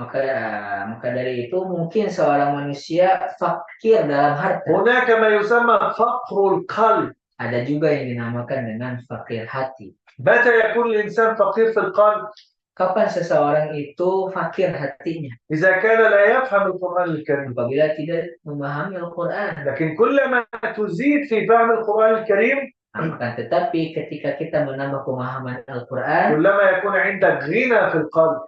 Maka dari itu mungkin seorang manusia fakir dalam harta. هناك ما يسمى فقر القلب. Ada juga yang dinamakan dengan fakir hati. متى يكون الإنسان فقير في القلب؟ Kapan seseorang itu fakir hatinya? إذا كان لا يفهم القرآن الكريم. Apabila tidak memahami Al-Quran. لكن كلما تزيد في فهم القرآن الكريم Akan tetapi ketika kita menambah pemahaman Al-Quran, كلما يكون عندك غنى في القلب.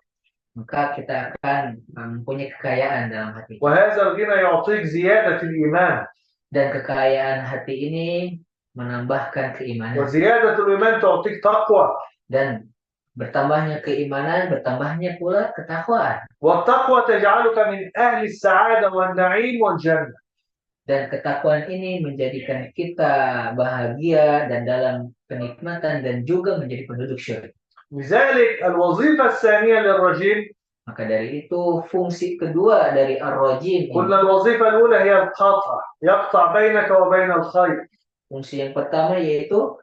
maka kita akan mempunyai kekayaan dalam hati kita. وهذا الغنى يعطيك زيادة الإيمان. Dan kekayaan hati ini menambahkan keimanan. وزيادة الإيمان تعطيك تقوى. Dan bertambahnya keimanan, bertambahnya pula ketakwaan. والتقوى تجعلك من أهل السعادة والنعيم والجنة. Dan ketakwaan ini menjadikan kita bahagia dan dalam kenikmatan dan juga menjadi penduduk syurga. لذلك الوظيفة الثانية للرجيم. Maka dari itu fungsi kedua dari ar-rajim ini. قلنا الوظيفة الأولى هي القطع، يقطع بينك وبين الخير. Fungsi yang pertama yaitu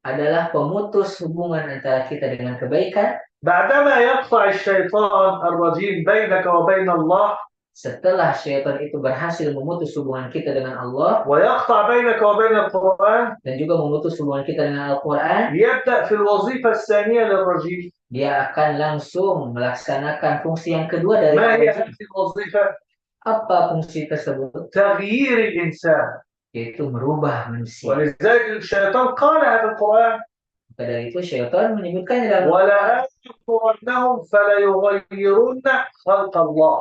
adalah pemutus hubungan antara kita dengan kebaikan. بعدما يقطع الشيطان الرجيم بينك وبين الله. Setelah syaitan itu berhasil memutus hubungan kita dengan Allah, ويقطع بينك وبين القرآن. dan juga memutus hubungan kita dengan Al-Quran, يبدأ في الوظيفة الثانية للرجيم. dia akan langsung melaksanakan fungsi yang kedua dari ما هي ar-rajim. هذه الوظيفة؟ Apa fungsi tersebut? تغيير الإنسان. Yaitu merubah manusia. ولذلك الشيطان قالها في القرآن. Maka dari itu syaitan menyebutkannya dalam ولا أمرنهم فليغيرن خلق الله.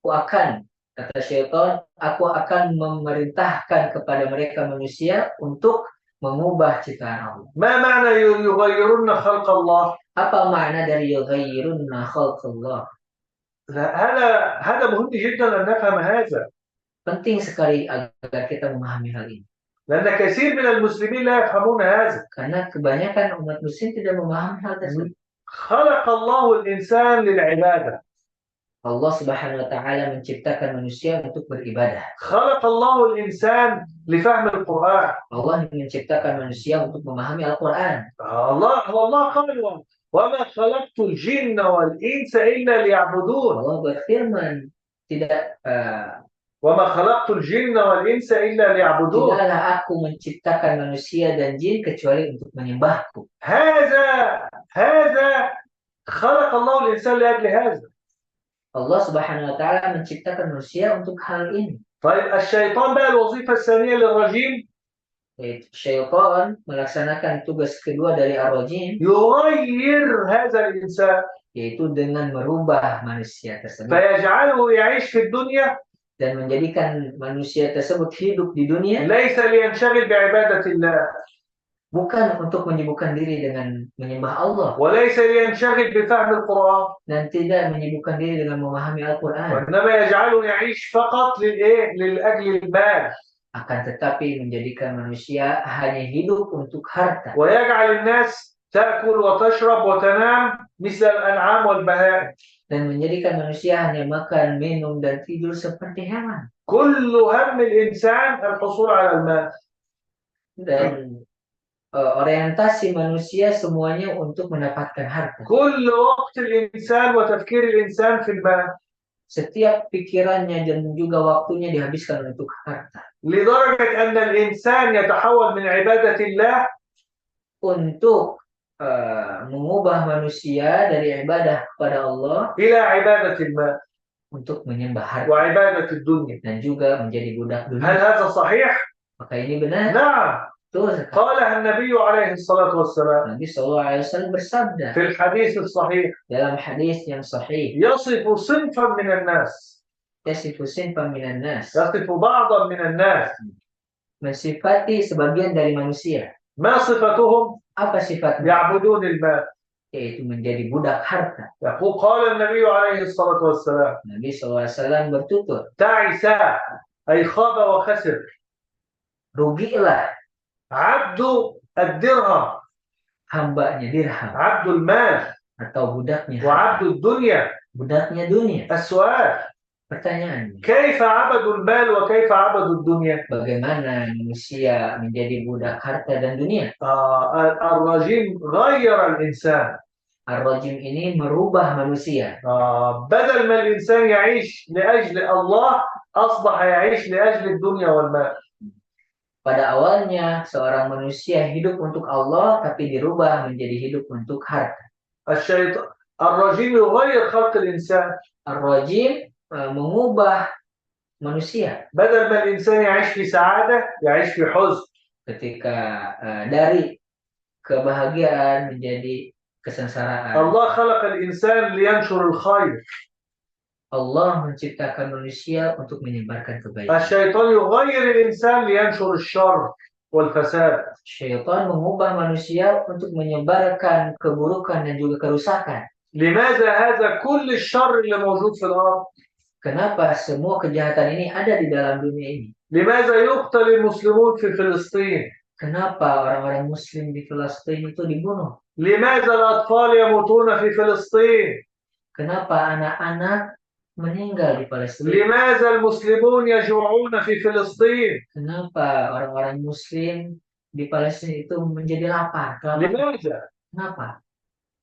kata syaitan, aku akan memerintahkan kepada mereka manusia untuk mengubah ciptaan Allah. ما معنى يغيرن خلق الله؟ Apa makna dari yughayyirunna khalqallah? هذا مهم جدا أن نفهم هذا. Penting sekali agar kita memahami hal ini. لأن كثير من المسلمين لا يفهمون هذا. Karena kebanyakan umat muslim tidak memahami hal tersebut. خلق الله الإنسان للعبادة. Allah Subhanahu wa taala menciptakan manusia untuk beribadah. خلق الله الإنسان لفهم القرآن. Allah menciptakan manusia untuk memahami Al-Qur'an. الله قال وما خلقت الجن والإنس إلا ليعبدون. Allah berfirman, وما خلقت الجن والإنس إلا ليعبدون. tidaklah aku menciptakan manusia dan jin kecuali untuk menyembahku. هذا خلق الله الإنسان لأجل هذا. Allah Subhanahu wa taala menciptakan manusia untuk hal ini. طيب الشيطان بقى الوظيفة الثانية للرجيم. Yaitu syaitan melaksanakan tugas kedua dari ar-rajim, يغير هذا الإنسان. yaitu dengan merubah manusia tersebut فيجعله يعيش في الدنيا. dan menjadikan manusia tersebut hidup di dunia ليس لينشغل بعبادة الله. bukan untuk menyibukkan diri dengan menyembah Allah وليس لينشغل بفهم القرآن. dan tidak menyibukkan diri dengan memahami Al-Quran, وإنما يجعله يعيش فقط لأجل المال. akan tetapi menjadikan manusia hanya hidup untuk harta ويجعل الناس تأكل وتشرب وتنام مثل الأنعام والبهائم. dan menjadikan manusia hanya makan, minum, dan tidur seperti hewan. كل هم الإنسان الحصول على المال. Dan orientasi manusia semuanya untuk mendapatkan harta. كل وقت الإنسان وتفكير الإنسان في المال. Setiap pikirannya dan juga waktunya dihabiskan untuk harta. لدرجة أن الإنسان يتحول من عبادة الله Untuk mengubah manusia dari ibadah kepada Allah إلى عبادة المال untuk menyembah harta وعبادة الدنيا. dan juga menjadi budak هل dunia. هذا صحيح؟ Maka ini benar. نعم. Betul sekali. قالها النبي عليه الصلاة والسلام Nabi SAW bersabda في الحديث الصحيح. dalam hadis yang sahih, يصف صنفا من الناس. yasifu sinfan minan nas, يصف بعضا من الناس. mensifati sebagian dari manusia. ما صفتهم؟ Apa sifatnya? يعبدون المال. Yaitu menjadi budak harta. قال النبي عليه الصلاة والسلام Nabi SAW bertutur, تعس أي خاب وخسر rugilah عبد الدرهم hambanya dirham عبد المال atau budaknya وعبد harta, الدنيا. budaknya dunia. السؤال Pertanyaannya, كيف عبدوا المال وكيف عبدوا الدنيا؟ bagaimana manusia menjadi budak harta dan dunia? الرجيم غير الإنسان. Ar-Rajim ini merubah manusia. بدل ما الإنسان يعيش لأجل الله أصبح يعيش لأجل الدنيا والمال. Pada awalnya seorang manusia hidup untuk Allah, tapi dirubah menjadi hidup untuk harta. الشيطان الرجيم يغير خلق الإنسان. Ar-Rajim mengubah manusia بدل ما الإنسان يعيش في سعادة يعيش في حزن. ketika dari kebahagiaan menjadi kesengsaraan. الله خلق الإنسان لينشر الخير. Allah menciptakan manusia untuk menyebarkan kebaikan. الشيطان يغير الإنسان لينشر الشر والفساد. Syaitan mengubah manusia untuk menyebarkan keburukan dan juga kerusakan. لماذا هذا كل الشر اللي موجود في الأرض؟ Kenapa semua kejahatan ini ada di dalam dunia ini? لماذا يقتل المسلمون في فلسطين؟ Kenapa orang-orang Muslim di Palestina itu dibunuh? لماذا الأطفال يموتون في فلسطين؟ Kenapa anak-anak meninggal di Palestina? لماذا المسلمون يجوعون في فلسطين؟ Kenapa orang-orang Muslim di Palestina itu menjadi lapar? لماذا؟ Kenapa?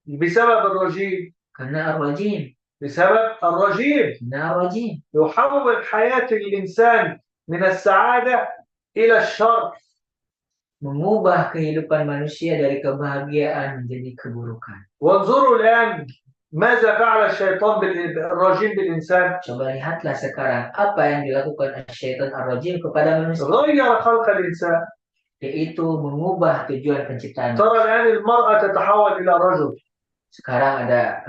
بسبب الرجيم. Karena Ar-Rajim. بسبب الرجيم Karena Ar-Rajim يحول حياة الإنسان من السعادة إلى الشر. mengubah kehidupan manusia dari kebahagiaan menjadi keburukan. وانظروا الآن ماذا فعل الشيطان الرجيم بالإنسان. Coba lihatlah sekarang apa yang dilakukan syaitan Ar-Rajim kepada manusia, غير خلق الإنسان. yaitu mengubah tujuan penciptaan. ترى الآن المرأة تتحول إلى رجل. Sekarang ada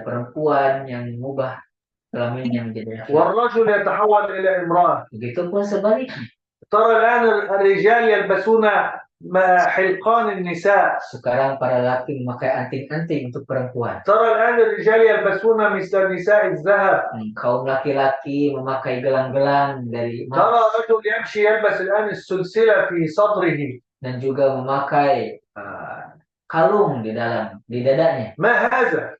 perempuan yang mengubah kelaminnya menjadi laki-laki. والرجل يتحول إلى امرأة. Begitupun sebaliknya. ترى الآن الرجال يلبسون حلقان النساء. Sekarang para laki memakai anting-anting untuk perempuan. ترى الآن الرجال يلبسون مثل النساء الذهب. Kaum laki-laki memakai gelang-gelang dari emas. ترى رجل يمشي يلبس الآن السلسلة في صدره. Dan juga memakai kalung di dadanya. ما هذا؟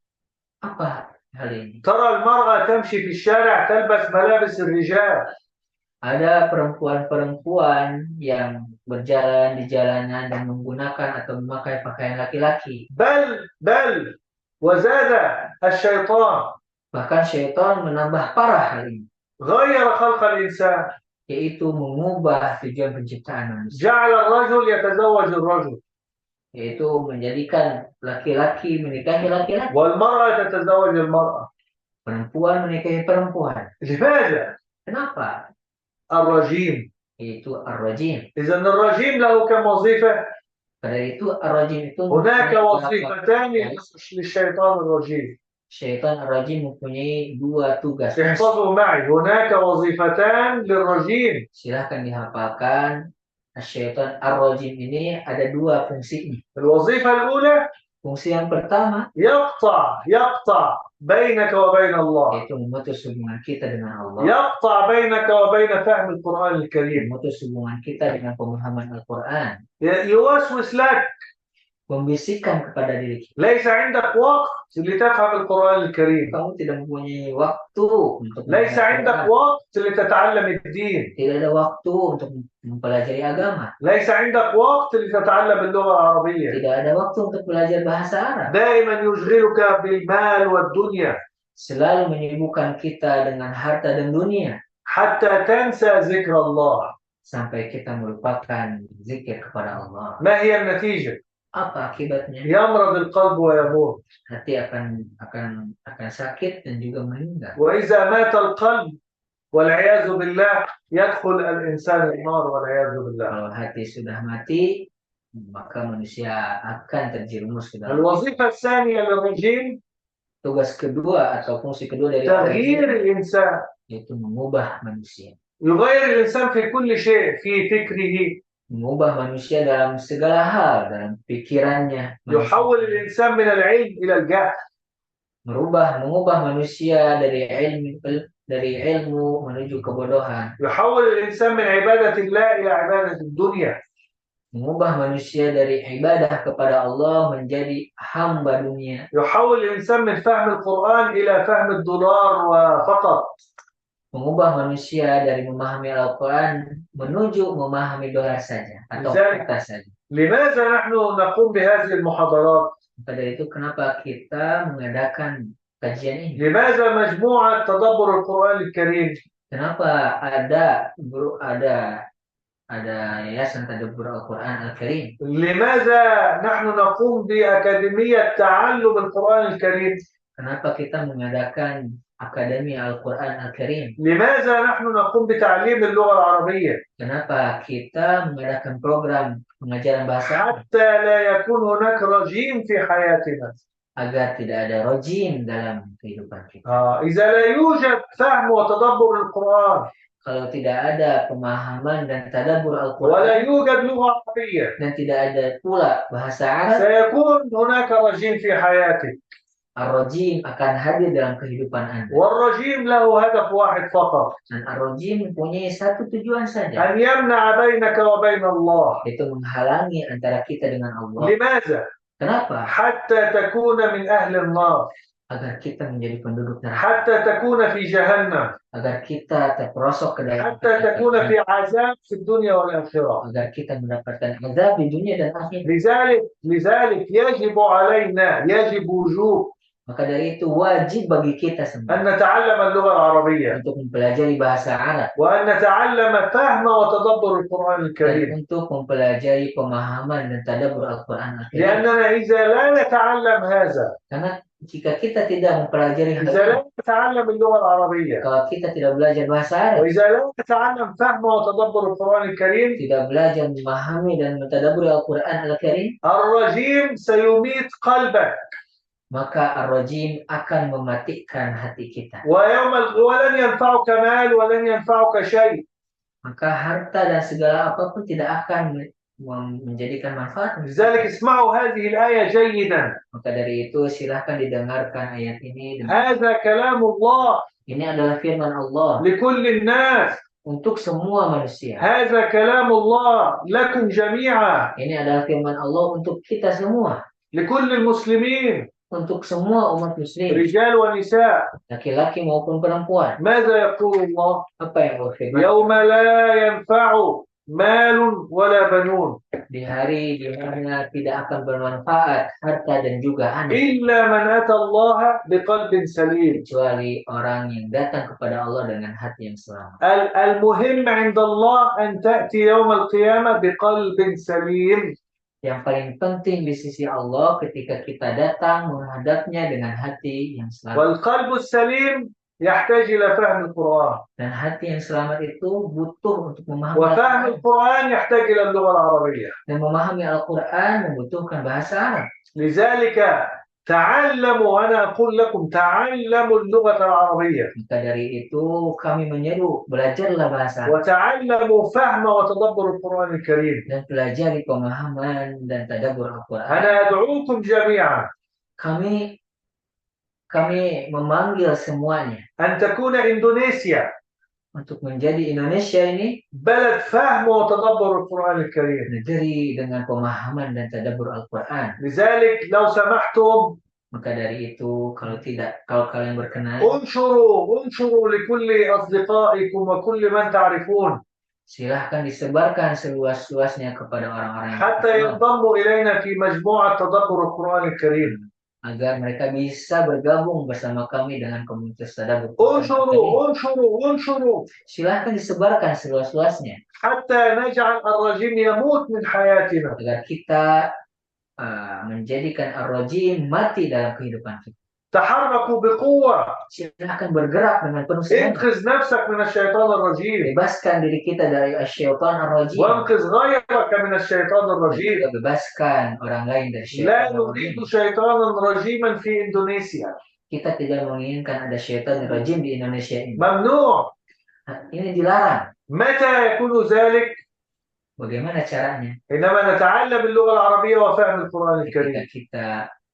Apa hal ini? ترى المرأة تمشي في الشارع تلبس ملابس الرجال. Ada perempuan-perempuan yang berjalan di jalanan dan menggunakan atau memakai pakaian laki-laki. بل وزاد الشيطان. Bahkan syaitan menambah parah hal ini, غير خلق الإنسان. yaitu mengubah tujuan penciptaan manusia, جعل الرجل يتزوج الرجل. yaitu menjadikan laki-laki menikahi laki-laki, والمرأة تتزوج المرأة. perempuan menikahi perempuan. لماذا؟ Kenapa? الرجيم. Yaitu Ar-Rajim. إذا الرجيم له كم وظيفة؟ Pada itu Ar-Rajim itu هناك mempunyai وظيفتان للشيطان الرجيم. Syaitan Ar-Rajim mempunyai dua tugas. احفظوا معي هناك وظيفتان للرجيم. Silahkan dihafalkan. Syaitan Ar-Rajim ini ada dua fungsinya. الوظيفة الأولى Fungsi yang pertama يقطع بينك وبين الله. yaitu memutus hubungan kita dengan Allah, يقطع بينك وبين فهم القرآن الكريم. memutus hubungan kita dengan pemahaman Al-Quran, يوسوس لك. membisikkan kepada diri kita. ليس عندك وقت لتفهم القرآن الكريم. Kamu tidak mempunyai waktu untuk ليس عندك Al-Quran. وقت لتتعلم الدين. Tidak ada waktu untuk mempelajari agama. ليس عندك وقت لتتعلم اللغة العربية. Tidak ada waktu untuk belajar bahasa Arab. دائما يشغلك بالمال والدنيا Selalu menyibukkan kita dengan harta dan dunia حتى تنسى ذكر الله. sampai kita melupakan zikir kepada Allah. ما هي النتيجة؟ Apa akibatnya? يمرض القلب ويموت. Hati akan sakit dan juga meninggal. وإذا مات القلب والعياذ بالله يدخل الإنسان النار والعياذ بالله. Kalau hati sudah mati, maka manusia akan terjerumus ke dalam. الوظيفة الثانية للرجيم Tugas kedua atau fungsi kedua dari تغيير Ar-Rajim الإنسان. yaitu mengubah manusia. يغير الإنسان في كل شيء، في فكره. Mengubah manusia dalam segala hal, dalam pikirannya. يحول الإنسان من العلم إلى الجهل. Mengubah manusia dari ilmu menuju kebodohan. يحول الإنسان من عبادة الله إلى عبادة الدنيا. Mengubah manusia dari ibadah kepada Allah menjadi hamba dunia. يحول الإنسان من فهم القرآن إلى فهم الدولار وفقط. Mengubah manusia dari memahami Al-Quran menuju memahami dolar saja atau kertas saja. لماذا نحن نقوم بهذه المحاضرات؟ Maka dari itu kenapa kita mengadakan kajian ini? لماذا مجموعة تدبر القرآن الكريم؟ Kenapa ada ada Yayasan Tadabbur Al-Quran Al-Karim. لماذا نحن نقوم بأكاديمية تعلم القرآن الكريم؟ Kenapa kita mengadakan Akademi Al-Quran Al-Karim? لماذا نحن نقوم بتعليم اللغة العربية؟ Kenapa kita mengadakan program pengajaran bahasa Arab? حتى لا يكون هناك رجيم في حياتنا. Agar tidak ada rojim dalam kehidupan kita. إذا لا يوجد فهم وتدبر القرآن Kalau tidak ada pemahaman dan tadabbur ولا Al-Quran يوجد لغة عربية dan tidak ada pula bahasa Arab, سيكون هناك رجيم في حياتك. ar-rojim akan hadir dalam kehidupan Anda. والرجيم له هدف واحد فقط، Dan ar-rojim mempunyai satu tujuan saja, أن يمنع بينك وبين الله. yaitu menghalangi antara kita dengan Allah. لماذا؟ Kenapa? حتى تكون من أهل النار، Agar kita menjadi penduduk neraka, حتى تكون في جهنم، agar kita terperosok ke dalam حتى تكون في عذاب في الدنيا والآخرة. agar kita mendapatkan azab di dunia dan akhirat. لذلك يجب علينا، يجب وجوب Maka dari itu wajib bagi kita semua أن نتعلم اللغة العربية untuk mempelajari bahasa Arab وأن نتعلم فهم وتدبر القرآن dan الكريم. untuk mempelajari pemahaman dan tadabbur Al-Quran Al-Karim. لأننا إذا لا نتعلم هذا، Karena jika kita tidak mempelajari hal إذا ini, لا نتعلم اللغة العربية kalau kita tidak belajar bahasa Arab, وإذا لا نتعلم فهم وتدبر القرآن الكريم، tidak belajar memahami dan mentadabbur Al-Quran Al-Karim, الرجيم سيميت قلبك maka ar-rajim akan mematikan hati kita. ولن ينفعك مال ولن ينفعك شيء. Maka harta dan segala apapun tidak akan menjadikan manfaat. لذلك اسمعوا هذه الآية جيدا. Maka dari itu silahkan didengarkan ayat ini. هذا كلام الله Ini adalah firman Allah لكل الناس. untuk semua manusia. هذا كلام الله لكم جميعا، Ini adalah firman Allah untuk kita semua, لكل المسلمين untuk semua umat muslim, رجال ونساء. laki-laki maupun perempuan. ماذا يقول الله؟ Apa yang Allah firman? يوم لا ينفع مال ولا بنون Di hari di mana tidak akan bermanfaat harta dan juga anak, إلا من أتى الله بقلب سليم. kecuali orang yang datang kepada Allah dengan hati yang selamat. المهم عند الله أن تأتي يوم القيامة بقلب سليم. Yang paling penting di sisi Allah ketika kita datang menghadapnya dengan hati yang selamat. والقلب السليم يحتاج إلى فهم القرآن، Dan hati yang selamat itu butuh untuk memahami وفهم Al-Quran. القرآن يحتاج إلى اللغة العربية. Dan memahami Al-Quran membutuhkan bahasa Arab. لذلك تعلموا، أنا أقول لكم تعلموا اللغة العربية Maka dari itu kami menyeru belajarlah bahasa Arab وتعلموا فهم وتدبر القرآن الكريم. dan pelajari pemahaman dan tadabbur Al-Quran. أنا أدعوكم جميعا Kami memanggil semuanya أن تكون إندونيسيا untuk menjadi Indonesia ini بلد فهم وتدبر القرآن الكريم. negeri dengan pemahaman dan tadabbur Al-Quran. لذلك لو سمحتم Maka dari itu kalau kalian berkenan, انشروا لكل أصدقائكم وكل من تعرفون silahkan disebarkan seluas-luasnya kepada orang-orang yang حتى kenal, ينضموا إلينا في مجموعة تدبر القرآن الكريم. agar mereka bisa bergabung bersama kami dengan komunitas tadabbur Quran Al-Karim. انشروا Silahkan disebarkan seluas-luasnya حتى نجعل الرجيم يموت من حياتنا. agar kita menjadikan ar-rajim mati dalam kehidupan kita. تحركوا بقوة، Silahkan bergerak dengan penuh semangat. انقذ نفسك من الشيطان الرجيم Bebaskan diri kita dari syaitan ar-rajim. وانقذ غيرك من الشيطان Dan الرجيم. juga bebaskan orang lain dari لا syaitan نريد ar-rajim. شيطانا رجيما في إندونيسيا، Kita tidak menginginkan ada syaitan ar-rajim di Indonesia ini. ممنوع. Ini dilarang. متى يكون ذلك؟ Bagaimana caranya? حينما نتعلم اللغة العربية وفهم القرآن Ketika الكريم. kita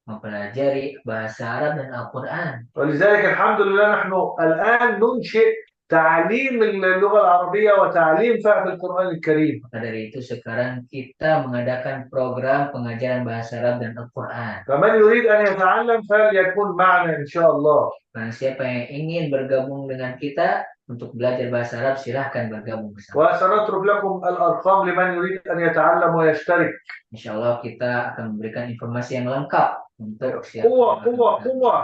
mempelajari bahasa Arab dan Al-Quran. ولذلك الحمد لله نحن الآن ننشئ تعليم اللغة العربية وتعليم فهم القرآن الكريم. Maka dari itu sekarang kita mengadakan program pengajaran bahasa Arab dan Al-Quran. فمن يريد أن يتعلم فليكن معنا إن شاء الله. Dan siapa yang ingin bergabung dengan kita untuk belajar bahasa Arab, silahkan bergabung bersama. وسنترك لكم الأرقام لمن يريد أن يتعلم ويشترك. Insya Allah kita akan memberikan informasi yang lengkap untuk siapa. قوة.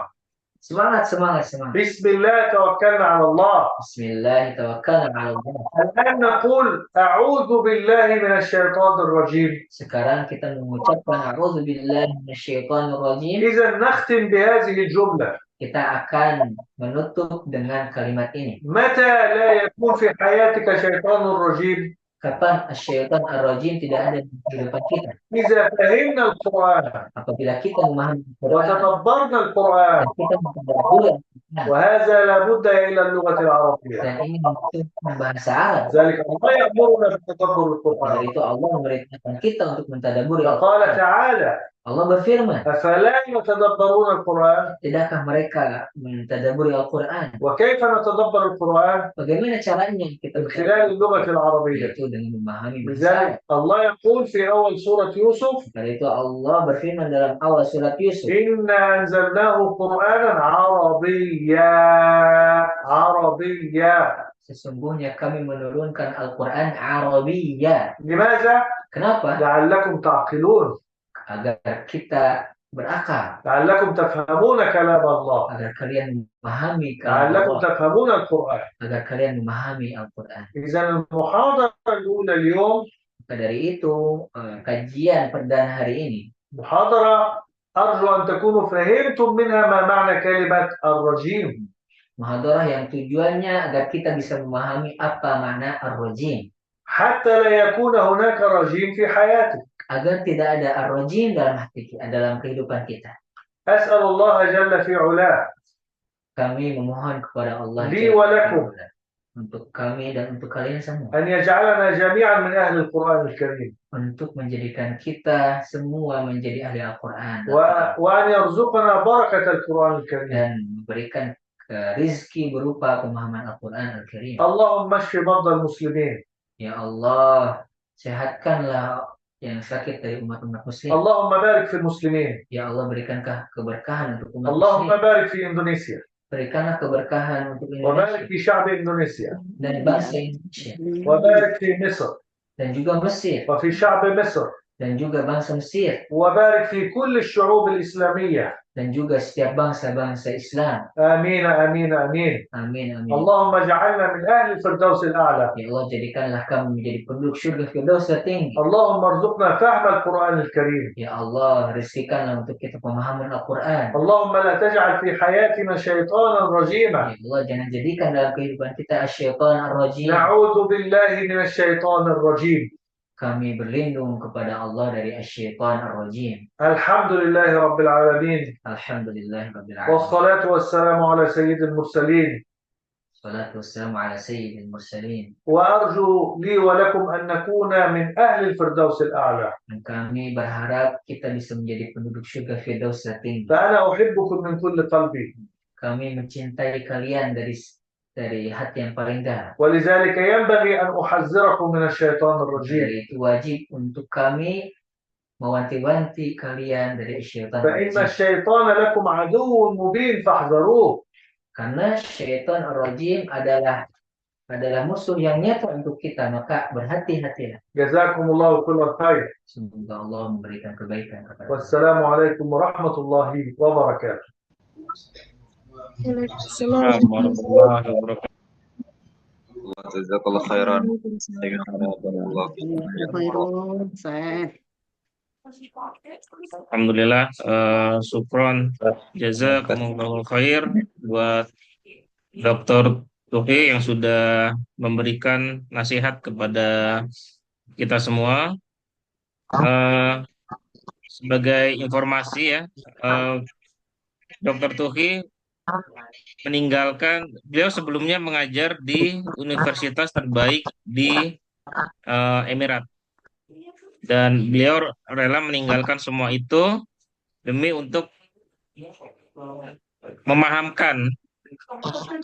Semangat, semangat, semangat. بسم الله توكلنا على الله. Bismillah, tawakkalna 'ala Allah. الآن نقول أعوذ بالله من الشيطان الرجيم. Sekarang kita mengucapkan a'udzubillahi minasyaitonir rajim. إذا نختم بهذه الجملة. Kita akan menutup dengan kalimat ini. متى لا يكون في حياتك شيطان رجيم؟ Kapan syaitan ar-rajim tidak ada di kehidupan kita? إذا فهمنا القرآن Apabila kita memahami Al-Quran وتدبرنا القرآن، dan kita mentadabburi Al-Quran, وهذا لابد إلى اللغة العربية. dan ini membutuhkan bahasa Arab. ذلك الله يأمرنا بتدبر القرآن. Dari itu Allah memerintahkan kita untuk mentadabburi فقال Al-Quran. تعالى: Allah berfirman, أفلا يتدبرون القرآن؟ tidakkah mereka mentadabburi Al-Quran? وكيف نتدبر القرآن؟ Bagaimana caranya kita من خلال اللغة العربية. Yaitu dengan memahami bahasa لذلك Arab. الله يقول في أول سورة يوسف: Dari itu Allah berfirman dalam awal surat Yusuf, إنا أنزلناه قرآنا عربيا. عربيا. sesungguhnya kami menurunkan Al-Quran Arabiyya. لماذا؟ Kenapa? لعلكم تعقلون، Agar kita berakal, لعلكم تفهمون كلام الله، agar kalian memahami kalam لعلكم Allah, تفهمون القرآن. agar kalian memahami Al-Quran. إذا المحاضرة الأولى اليوم Maka dari itu, kajian perdana hari ini, محاضرة أرجو أن تكونوا فهمتم منها ما معنى كلمة الرجيم. muhadarah yang tujuannya agar kita bisa memahami apa makna ar-rajim, حتى لا يكون هناك رجيم في حياتك. agar tidak ada ar-rajim dalam kehidupan kita. أسأل الله جل في علاه Kami memohon kepada Allah لي ولكم untuk kami dan untuk kalian semua, أن يجعلنا جميعا من أهل القرآن الكريم، untuk menjadikan kita semua menjadi ahli Al-Quran وأن يرزقنا بركة القرآن الكريم. dan memberikan rizki berupa pemahaman Al-Quran Al-Karim. اللهم اشف مرضى المسلمين. Ya Allah, sehatkanlah yang sakit dari umat-umat muslim. اللهم بارك في المسلمين. Ya Allah, berikanlah keberkahan untuk umat اللهم muslim. بارك في إندونيسيا، Berikanlah keberkahan untuk وبارك Indonesia في شعب إندونيسيا، dan bangsa Indonesia وبارك في مصر dan juga Mesir وفي شعب مصر، dan juga bangsa Mesir وبارك في كل الشعوب الإسلامية. dan juga setiap bangsa-bangsa Islam. آمين آمين آمين. Amin, amin. اللهم اجعلنا من أهل الفردوس الأعلى. Ya Allah, jadikanlah kami menjadi penduduk surga Firdaus tertinggi. اللهم ارزقنا فهم القرآن الكريم. Ya Allah, rizkikanlah untuk kita pemahaman Al-Quran. اللهم لا تجعل في حياتنا شيطانا رجيما. Ya Allah, jangan jadikan dalam kehidupan kita asyaitan ar-rajim. نعوذ بالله من الشيطان الرجيم. Kami berlindung kepada Allah dari asyaitan ar-rajim. الحمد لله رب العالمين، Alhamdulillah Rabbil Alamin. والصلاة والسلام على سيد المرسلين. Salatu wassalamu ala sayyidil mursalin. وأرجو لي ولكم أن نكون من أهل الفردوس الأعلى. Dan kami berharap kita bisa menjadi penduduk surga Firdaus tertinggi. فأنا أحبكم من كل قلبي، Kami mencintai kalian dari hati yang paling dalam. ولذلك ينبغي أن أحذركم من الشيطان الرجيم. Dari itu wajib untuk kami mewanti-wanti kalian dari syaitan فإن ar-rajim. الشيطان لكم عدو مبين فاحذروه. Karena syaitan ar-rajim adalah musuh yang nyata untuk kita, maka berhati-hatilah. جزاكم الله كل خير. Semoga Allah memberikan kebaikan kepada kita. والسلام عليكم ورحمة الله وبركاته. Assalamualaikum warahmatullahi wabarakatuh. Jazakallah khairan. Jazakallah. Alhamdulillah, syukron, jazakumullahu khair buat Dr. Tuhi yang sudah memberikan nasihat kepada kita semua. Sebagai informasi ya, Dr. Tuhi beliau sebelumnya mengajar di universitas terbaik di Emirat. Dan beliau rela meninggalkan semua itu demi untuk memahamkan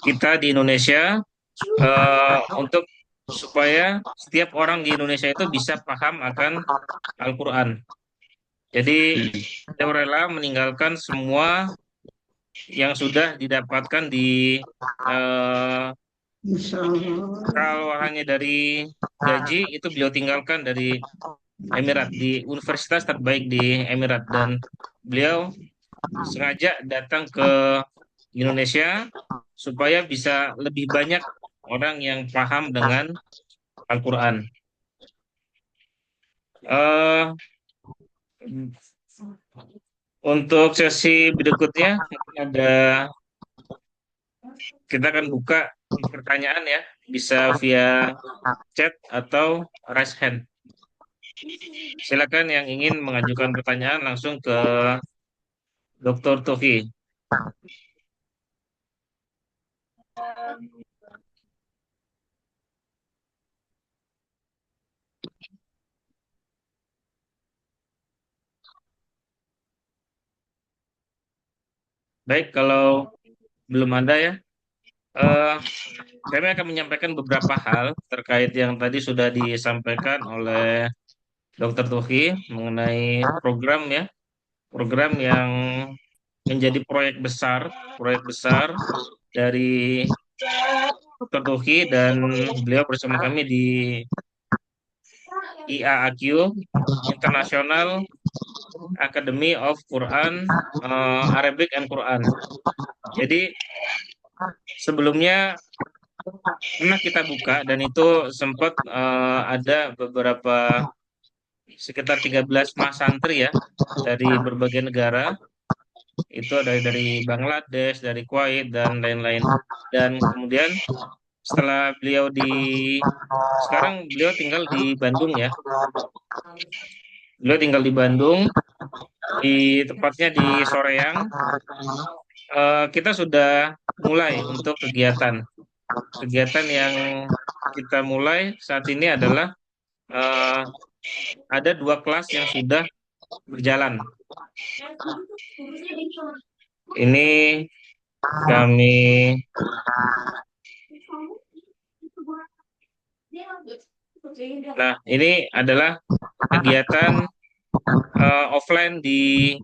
kita di Indonesia, untuk supaya setiap orang di Indonesia itu bisa paham akan Al-Quran. Jadi beliau rela meninggalkan semua yang sudah didapatkan di kalau hanya dari gaji itu beliau tinggalkan dari Emirat, di universitas terbaik di Emirat, dan beliau sengaja datang ke Indonesia supaya bisa lebih banyak orang yang paham dengan Al-Quran. Eh, untuk sesi berikutnya mungkin ada kita akan buka pertanyaan ya, bisa via chat atau raise hand. Silakan yang ingin mengajukan pertanyaan langsung ke Dr. Tofi. Baik, kalau belum ada ya, eh, kami akan menyampaikan beberapa hal terkait yang tadi sudah disampaikan oleh Dr. Tofi mengenai program ya, program yang menjadi proyek besar dari Dr. Tofi dan beliau bersama kami di IAAQ, International Academy of Quran, Arabic and Quran. Jadi sebelumnya pernah kita buka dan itu sempat ada beberapa sekitar 13 mas santri ya dari berbagai negara. Itu ada dari Bangladesh, dari Kuwait dan lain-lain. Dan kemudian setelah sekarang beliau tinggal di Bandung ya. Beliau tinggal di Bandung, di tepatnya di Soreang. Kita sudah mulai untuk kegiatan. Kegiatan yang kita mulai saat ini adalah ada 2 kelas yang sudah berjalan. Ini kami Nah, ini adalah kegiatan offline di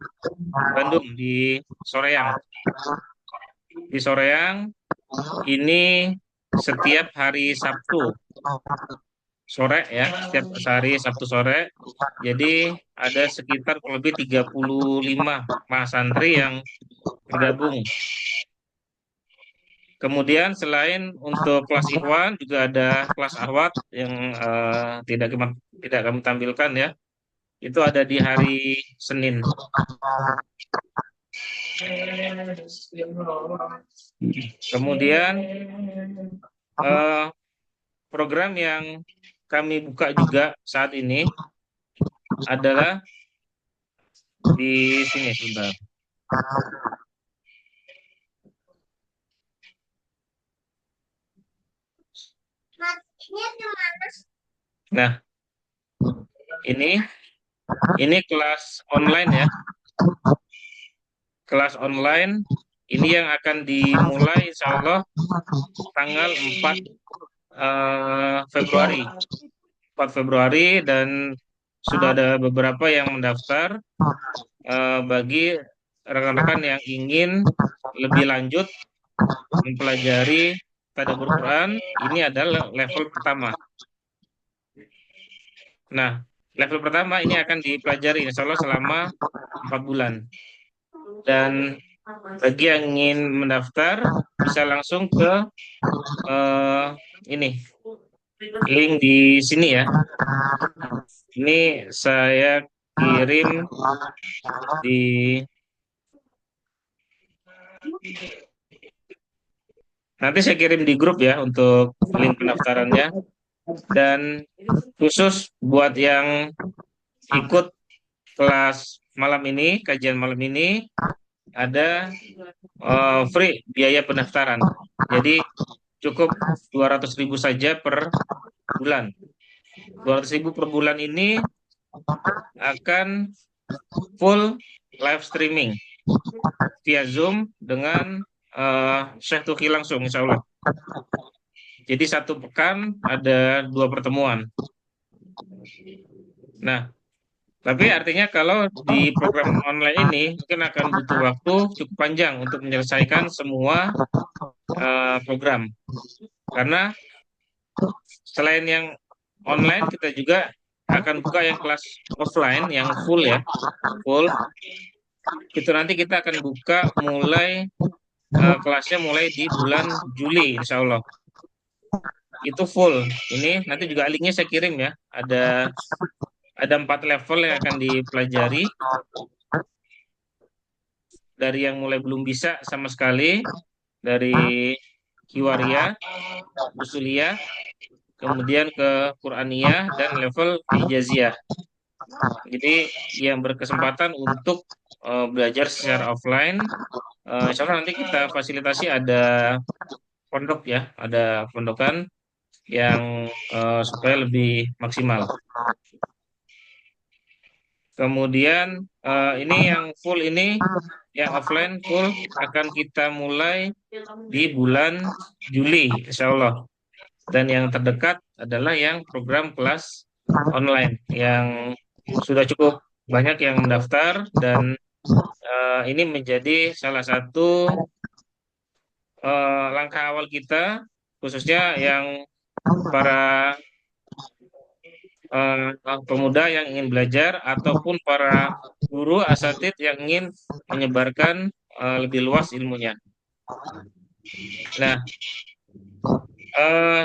Bandung, di Soreang. Di Soreang ini setiap hari Sabtu sore ya, setiap hari Sabtu sore. Jadi ada sekitar kurang lebih 35 mas santri yang bergabung. Kemudian selain untuk kelas Ikhwan juga ada kelas Ahwat yang tidak kami tampilkan ya. Itu ada di hari Senin. Kemudian program yang kami buka juga saat ini adalah di sini sebentar. Nah, ini kelas online ya. Kelas online ini yang akan dimulai insya Allah tanggal 4 Februari. 4 Februari dan sudah ada beberapa yang mendaftar. Bagi rekan-rekan yang ingin lebih lanjut mempelajari tadabbur Quran, ini adalah level pertama. Nah, level pertama ini akan dipelajari insya Allah selama 4 bulan. Dan bagi yang ingin mendaftar bisa langsung ke ini link di sini ya. Ini saya kirim di nanti saya kirim di grup ya untuk link pendaftarannya. Dan khusus buat yang ikut kelas malam ini, kajian malam ini ada free biaya pendaftaran. Jadi cukup 200.000 saja per bulan. 200.000 per bulan ini akan full live streaming via Zoom dengan Syekh Tuki langsung insya Allah. Jadi 1 pekan ada 2 pertemuan. Nah, tapi artinya kalau di program online ini mungkin akan butuh waktu cukup panjang untuk menyelesaikan semua program. Karena selain yang online, kita juga akan buka yang kelas offline, yang full ya, full. Itu nanti kita akan buka mulai kelasnya mulai di bulan Juli, insya Allah. Itu full. Ini nanti juga linknya saya kirim ya. Ada 4 level yang akan dipelajari. Dari yang mulai belum bisa sama sekali, dari Kiwaria, Usuliyah, kemudian ke Quraniyah, dan level Ijaziyah. Jadi yang berkesempatan untuk belajar secara offline, insya Allah nanti kita fasilitasi ada pondok ya, ada pondokan yang supaya lebih maksimal. Kemudian ini yang full ini, yang offline full akan kita mulai di bulan Juli, insya Allah. Dan yang terdekat adalah yang program kelas online yang sudah cukup banyak yang mendaftar, dan ini menjadi salah satu langkah awal kita, khususnya yang para pemuda yang ingin belajar ataupun para guru asatid yang ingin menyebarkan lebih luas ilmunya. Nah,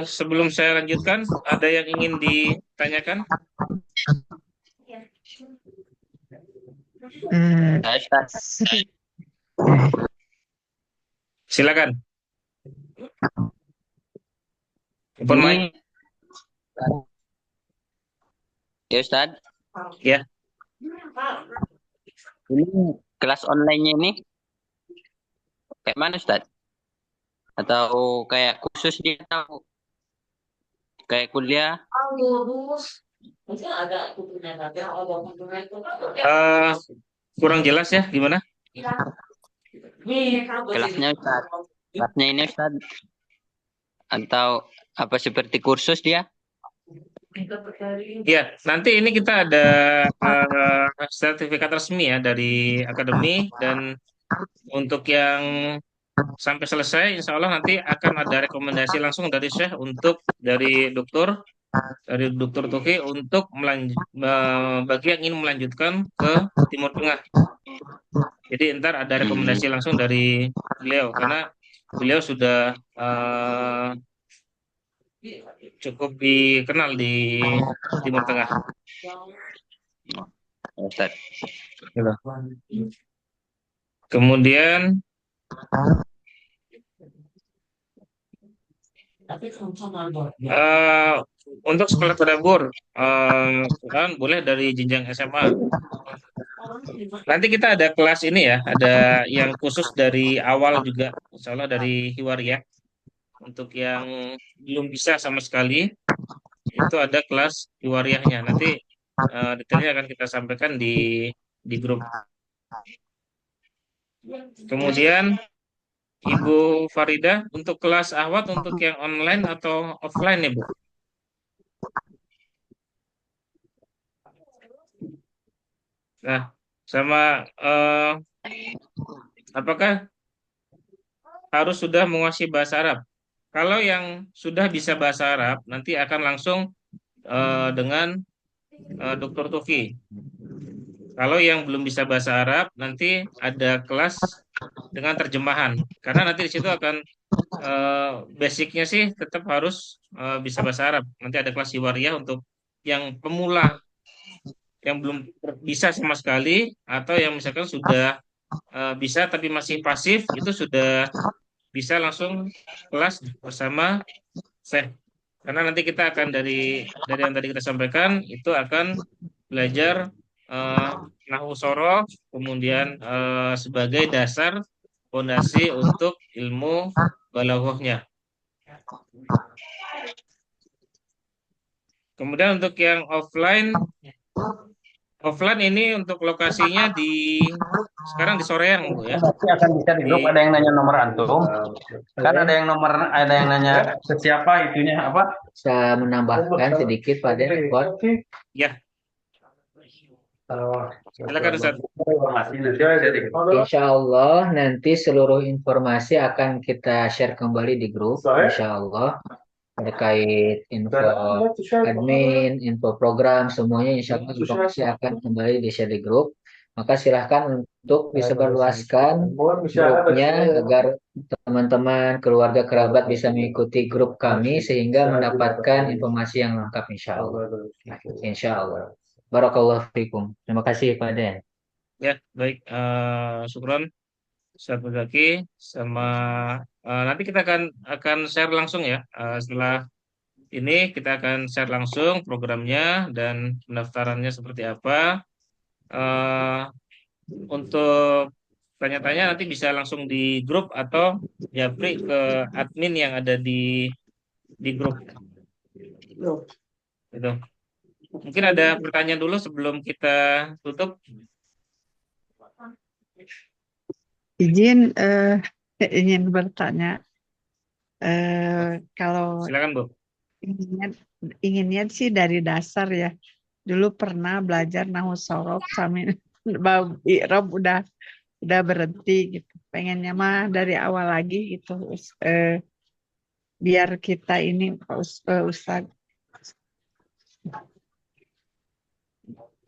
sebelum saya lanjutkan, ada yang ingin ditanyakan? Ustaz. Silakan. Open mic. Ini ya Ustaz, Ya. ini kelas online-nya ini kayak mana Ustaz? Atau kayak kursus dia atau kayak kuliah? Kurang jelas ya, gimana? Kelasnya Ustaz. Kelasnya ini Ustaz. Atau apa seperti kursus dia? Ya, nanti ini kita ada sertifikat resmi ya dari akademi, dan untuk yang sampai selesai, insya Allah nanti akan ada rekomendasi langsung dari Syekh dari Dokter Tuki untuk bagi yang ingin melanjutkan ke Timur Tengah. Jadi ntar ada rekomendasi langsung dari beliau, karena beliau sudah cukup dikenal di Timur Tengah. Ustaz. Kemudian untuk sekolah tadabbur Quran boleh dari jenjang SMA. Nanti kita ada kelas ini ya, ada yang khusus dari awal juga, insya Allah dari Hiwariyah. Untuk yang belum bisa sama sekali, itu ada kelas Hiwariyahnya. Nanti detailnya akan kita sampaikan di grup. Kemudian Ibu Farida, untuk kelas Ahwat untuk yang online atau offline ya Bu? Nah, sama apakah harus sudah menguasai bahasa Arab? Kalau yang sudah bisa bahasa Arab, nanti akan langsung dengan Dr. Tufi. Kalau yang belum bisa bahasa Arab, nanti ada kelas dengan terjemahan. Karena nanti di situ akan basicnya sih tetap harus bisa bahasa Arab. Nanti ada kelas Hiwariyah untuk yang pemula, yang belum bisa sama sekali, atau yang misalkan sudah bisa tapi masih pasif, itu sudah bisa langsung kelas bersama Syekh. Karena nanti kita akan dari yang tadi kita sampaikan, itu akan belajar nahwu sorof, kemudian sebagai dasar fondasi untuk ilmu balaghahnya. Kemudian untuk yang offline ini untuk lokasinya sekarang di Soreang Bu ya. Nanti akan bisa di grup, ada yang nanya nomor antum. Kan ada yang nanya ke siapa itunya apa? Saya menambahkan sedikit pada Edward. Ya, silakan Ustaz. Insya Allah nanti seluruh informasi akan kita share kembali di grup. Insya Allah terkait info admin, info program, semuanya insya Allah informasi akan kembali di share di grup. Maka silahkan untuk disebarluaskan المهم مشاهدة grupnya agar teman-teman, keluarga, kerabat bisa mengikuti grup kami sehingga mendapatkan informasi yang lengkap insya Allah. Insya Allah. Barakallahu fikum. Terima kasih Pak Den. Ya, baik. Syukron, Ustaz Muzaki. Sama nanti kita akan share langsung ya. Setelah ini kita akan share langsung programnya dan pendaftarannya seperti apa. Eh, untuk tanya-tanya nanti bisa langsung di grup atau japri ke admin yang ada di grup. Gitu. Mungkin ada pertanyaan dulu sebelum kita tutup. Izin ingin bertanya, kalau Silakan, Bu. inginnya sih dari dasar ya. Dulu pernah belajar nahu sorof sambil bab i'rab udah berhenti gitu. Pengennya mah dari awal lagi gitu. Biar kita ini Ustaz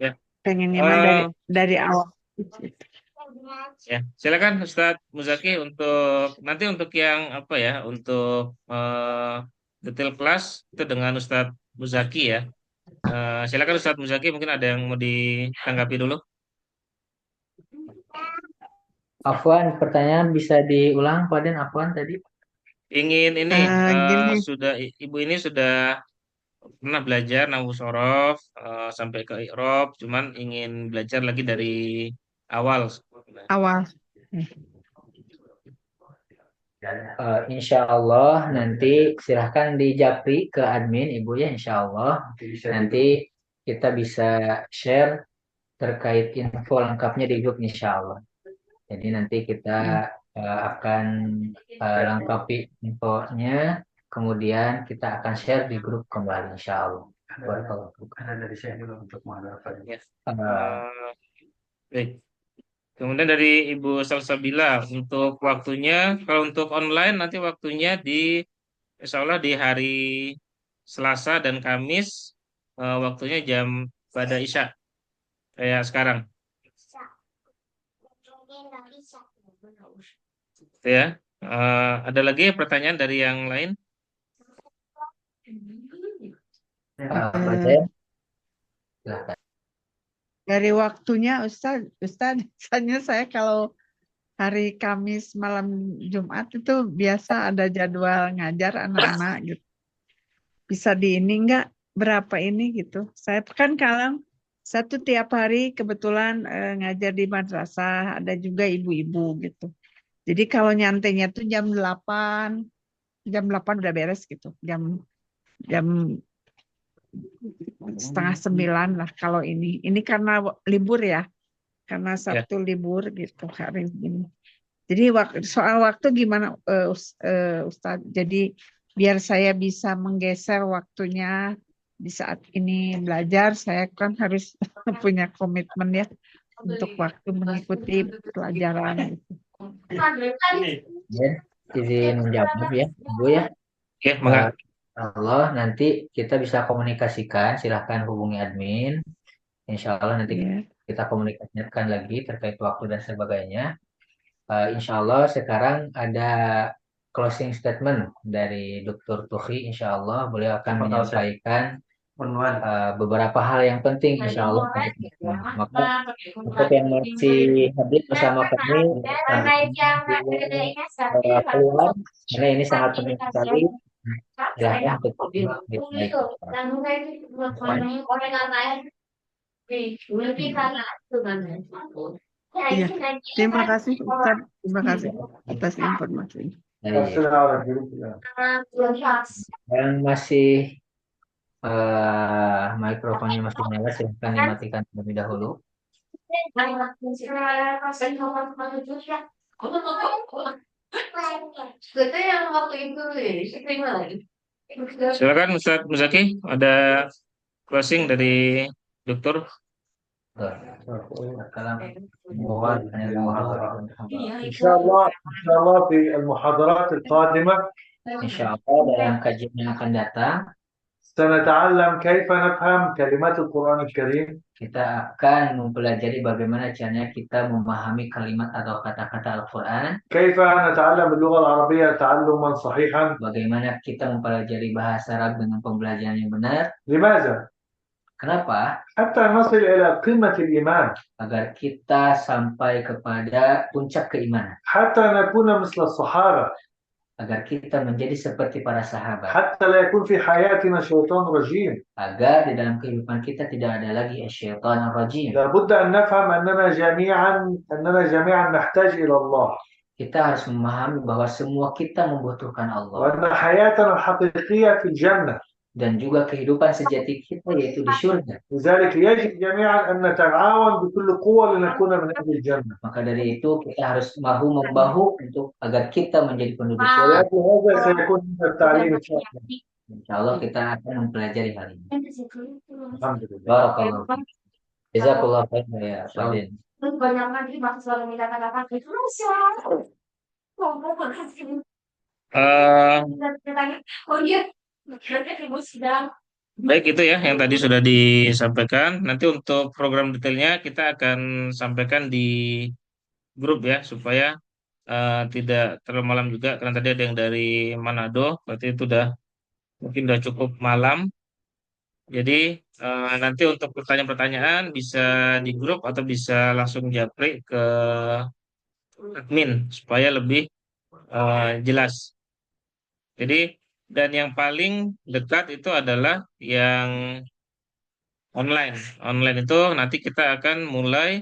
Ya. pengennya mah dari awal. Ya, silakan Ustadz Muzaki untuk yang apa ya, untuk detail kelas itu dengan Ustadz Muzaki ya. Silakan Ustadz Muzaki, mungkin ada yang mau ditanggapi dulu. Afwan, pertanyaan bisa diulang Pak Den? Afwan tadi. Ingin ini Gini, Ibu ini sudah pernah belajar nahwu sorof sampai ke i'rab, cuman ingin belajar lagi dari awal. awal. Insya Allah nanti silahkan dijapri ke admin Ibu ya Insya Allah. Nanti kita bisa share terkait info lengkapnya di grup Insya Allah. Jadi nanti kita akan lengkapi infonya, kemudian kita akan share di grup kembali Insya Allah. Ada dari saya juga untuk menghadapkan. Ya. Baik. Kemudian dari Ibu Salsabila untuk waktunya, kalau untuk online nanti waktunya insya Allah di hari Selasa dan Kamis, waktunya jam pada Isya kayak sekarang. Ya, ada lagi pertanyaan dari yang lain? Pak Den, silahkan. Dari waktunya Ustaz, misalnya saya kalau hari Kamis malam Jumat itu biasa ada jadwal ngajar anak-anak gitu. Bisa di ini enggak berapa ini gitu. Saya kan kalau satu tiap hari kebetulan ngajar di madrasah, ada juga ibu-ibu gitu. Jadi kalau nyantainya tuh jam 8 udah beres gitu. Jam 8:30 lah kalau ini. Ini karena libur ya. Karena Sabtu libur gitu hari ini. Jadi soal waktu gimana Ustadz? Jadi biar saya bisa menggeser waktunya di saat ini belajar, saya kan harus punya komitmen ya untuk waktu mengikuti pelajaran. Ya, izin menjawab ya, Ibu ya. Ya, maka. Allah nanti kita bisa komunikasikan, silahkan hubungi admin. Insya Allah nanti kita komunikasikan lagi terkait waktu dan sebagainya. Insya Allah sekarang ada closing statement dari Dr. Tuhi. Insya Allah beliau akan menyampaikan beberapa hal yang penting Insya Allah. Maka untuk yang masih hadir bersama kami keluar karena ini sangat penting sekali. Silahkan untuk Ya, terima kasih Ustaz, terima kasih atas informasi. Yang masih mikrofonnya masih nyala, silahkan dimatikan terlebih dahulu. Silakan Ustadz Muzaki, ada closing dari dokter. إن شاء الله في المحاضرات القادمة Insya Allah dalam kajian yang akan datang سنتعلم كيف نفهم كلمات القرآن الكريم. Kita akan mempelajari bagaimana caranya kita memahami kalimat atau kata-kata Al-Quran. كيف نتعلم اللغة العربية تعلما صحيحا. Bagaimana kita mempelajari bahasa Arab dengan pembelajaran yang benar. لماذا؟ Kenapa? حتى نصل إلى قمة الإيمان. Agar kita sampai kepada puncak keimanan. حتى نكون مثل الصحابة. Agar kita menjadi seperti para sahabat. حتى لا يكون في حياتنا شيطان رجيم. Agar di dalam kehidupan kita tidak ada lagi syaitan rajim. لابد أن نفهم أننا جميعا نحتاج إلى الله. Kita harus memahami bahwa semua kita membutuhkan Allah. وأن حياتنا الحقيقية في الجنة. Dan juga kehidupan sejati kita yaitu di surga. لذلك يجب جميعا أن نتعاون بكل قوة لنكون من أهل الجنة. Maka dari itu kita harus bahu membahu untuk agar kita menjadi penduduk surga. ولكن هذا سيكون من التعليم إن شاء الله. Insyaallah kita akan mempelajari hal ini. الحمد لله. Barakallahu. Jazakallahu khairan ya Fadil. Banyak lagi mahasiswa yang minta kata-kata itu oh iya, Baik, itu ya yang tadi sudah disampaikan. Nanti untuk program detailnya kita akan sampaikan di grup ya, supaya tidak terlalu malam juga, karena tadi ada yang dari Manado, berarti itu mungkin udah cukup malam. Jadi nanti untuk pertanyaan-pertanyaan bisa di grup atau bisa langsung japri ke admin supaya lebih jelas. Jadi, dan yang paling dekat itu adalah yang online. Online itu nanti kita akan mulai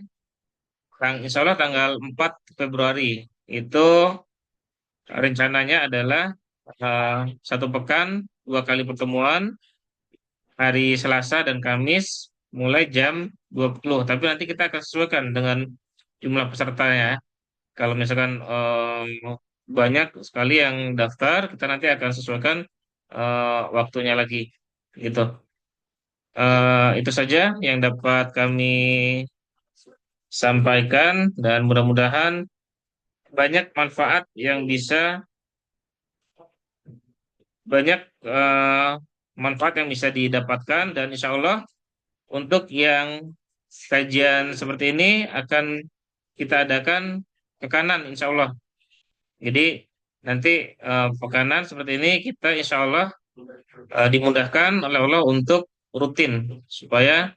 insya Allah tanggal 4 Februari. Itu rencananya adalah satu pekan, 2 kali pertemuan, hari Selasa dan Kamis mulai jam 20. Tapi nanti kita akan sesuaikan dengan jumlah pesertanya. Kalau misalkan banyak sekali yang daftar, kita nanti akan sesuaikan waktunya lagi, gitu. Itu saja yang dapat kami sampaikan, dan mudah-mudahan banyak manfaat yang bisa didapatkan, dan insya Allah untuk yang kajian seperti ini akan kita adakan ke kanan insya Allah. Jadi nanti pekanan seperti ini kita insya Allah dimudahkan oleh Allah untuk rutin, supaya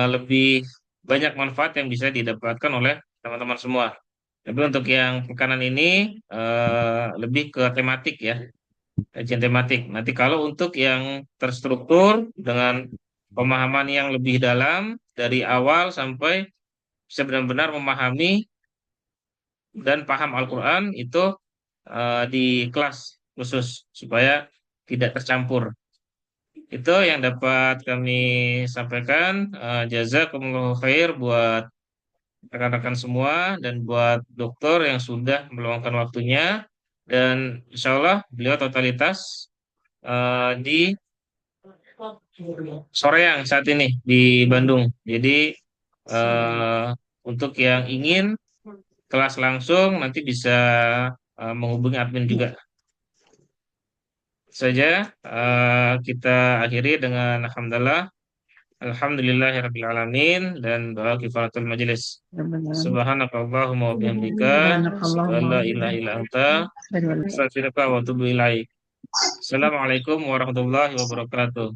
lebih banyak manfaat yang bisa didapatkan oleh teman-teman semua. Tapi untuk yang pekanan ini lebih ke tematik ya, kajian tematik. Nanti kalau untuk yang terstruktur dengan pemahaman yang lebih dalam dari awal sampai bisa benar-benar memahami dan paham Al-Quran itu di kelas khusus supaya tidak tercampur. Itu yang dapat kami sampaikan. Jazakumullahu khair buat rekan-rekan semua dan buat dokter yang sudah meluangkan waktunya, dan insya Allah beliau totalitas di Soreang saat ini di Bandung. Jadi untuk yang ingin kelas langsung nanti bisa menghubungi admin juga. Saja kita akhiri dengan Alhamdulillahirabbil alamin dan doa kifaratul majelis. Subhanakallahumma wa bihamdika asyhadu an la ilaha illa anta astaghfiruka wa atubu ilaik. Assalamualaikum warahmatullahi wabarakatuh.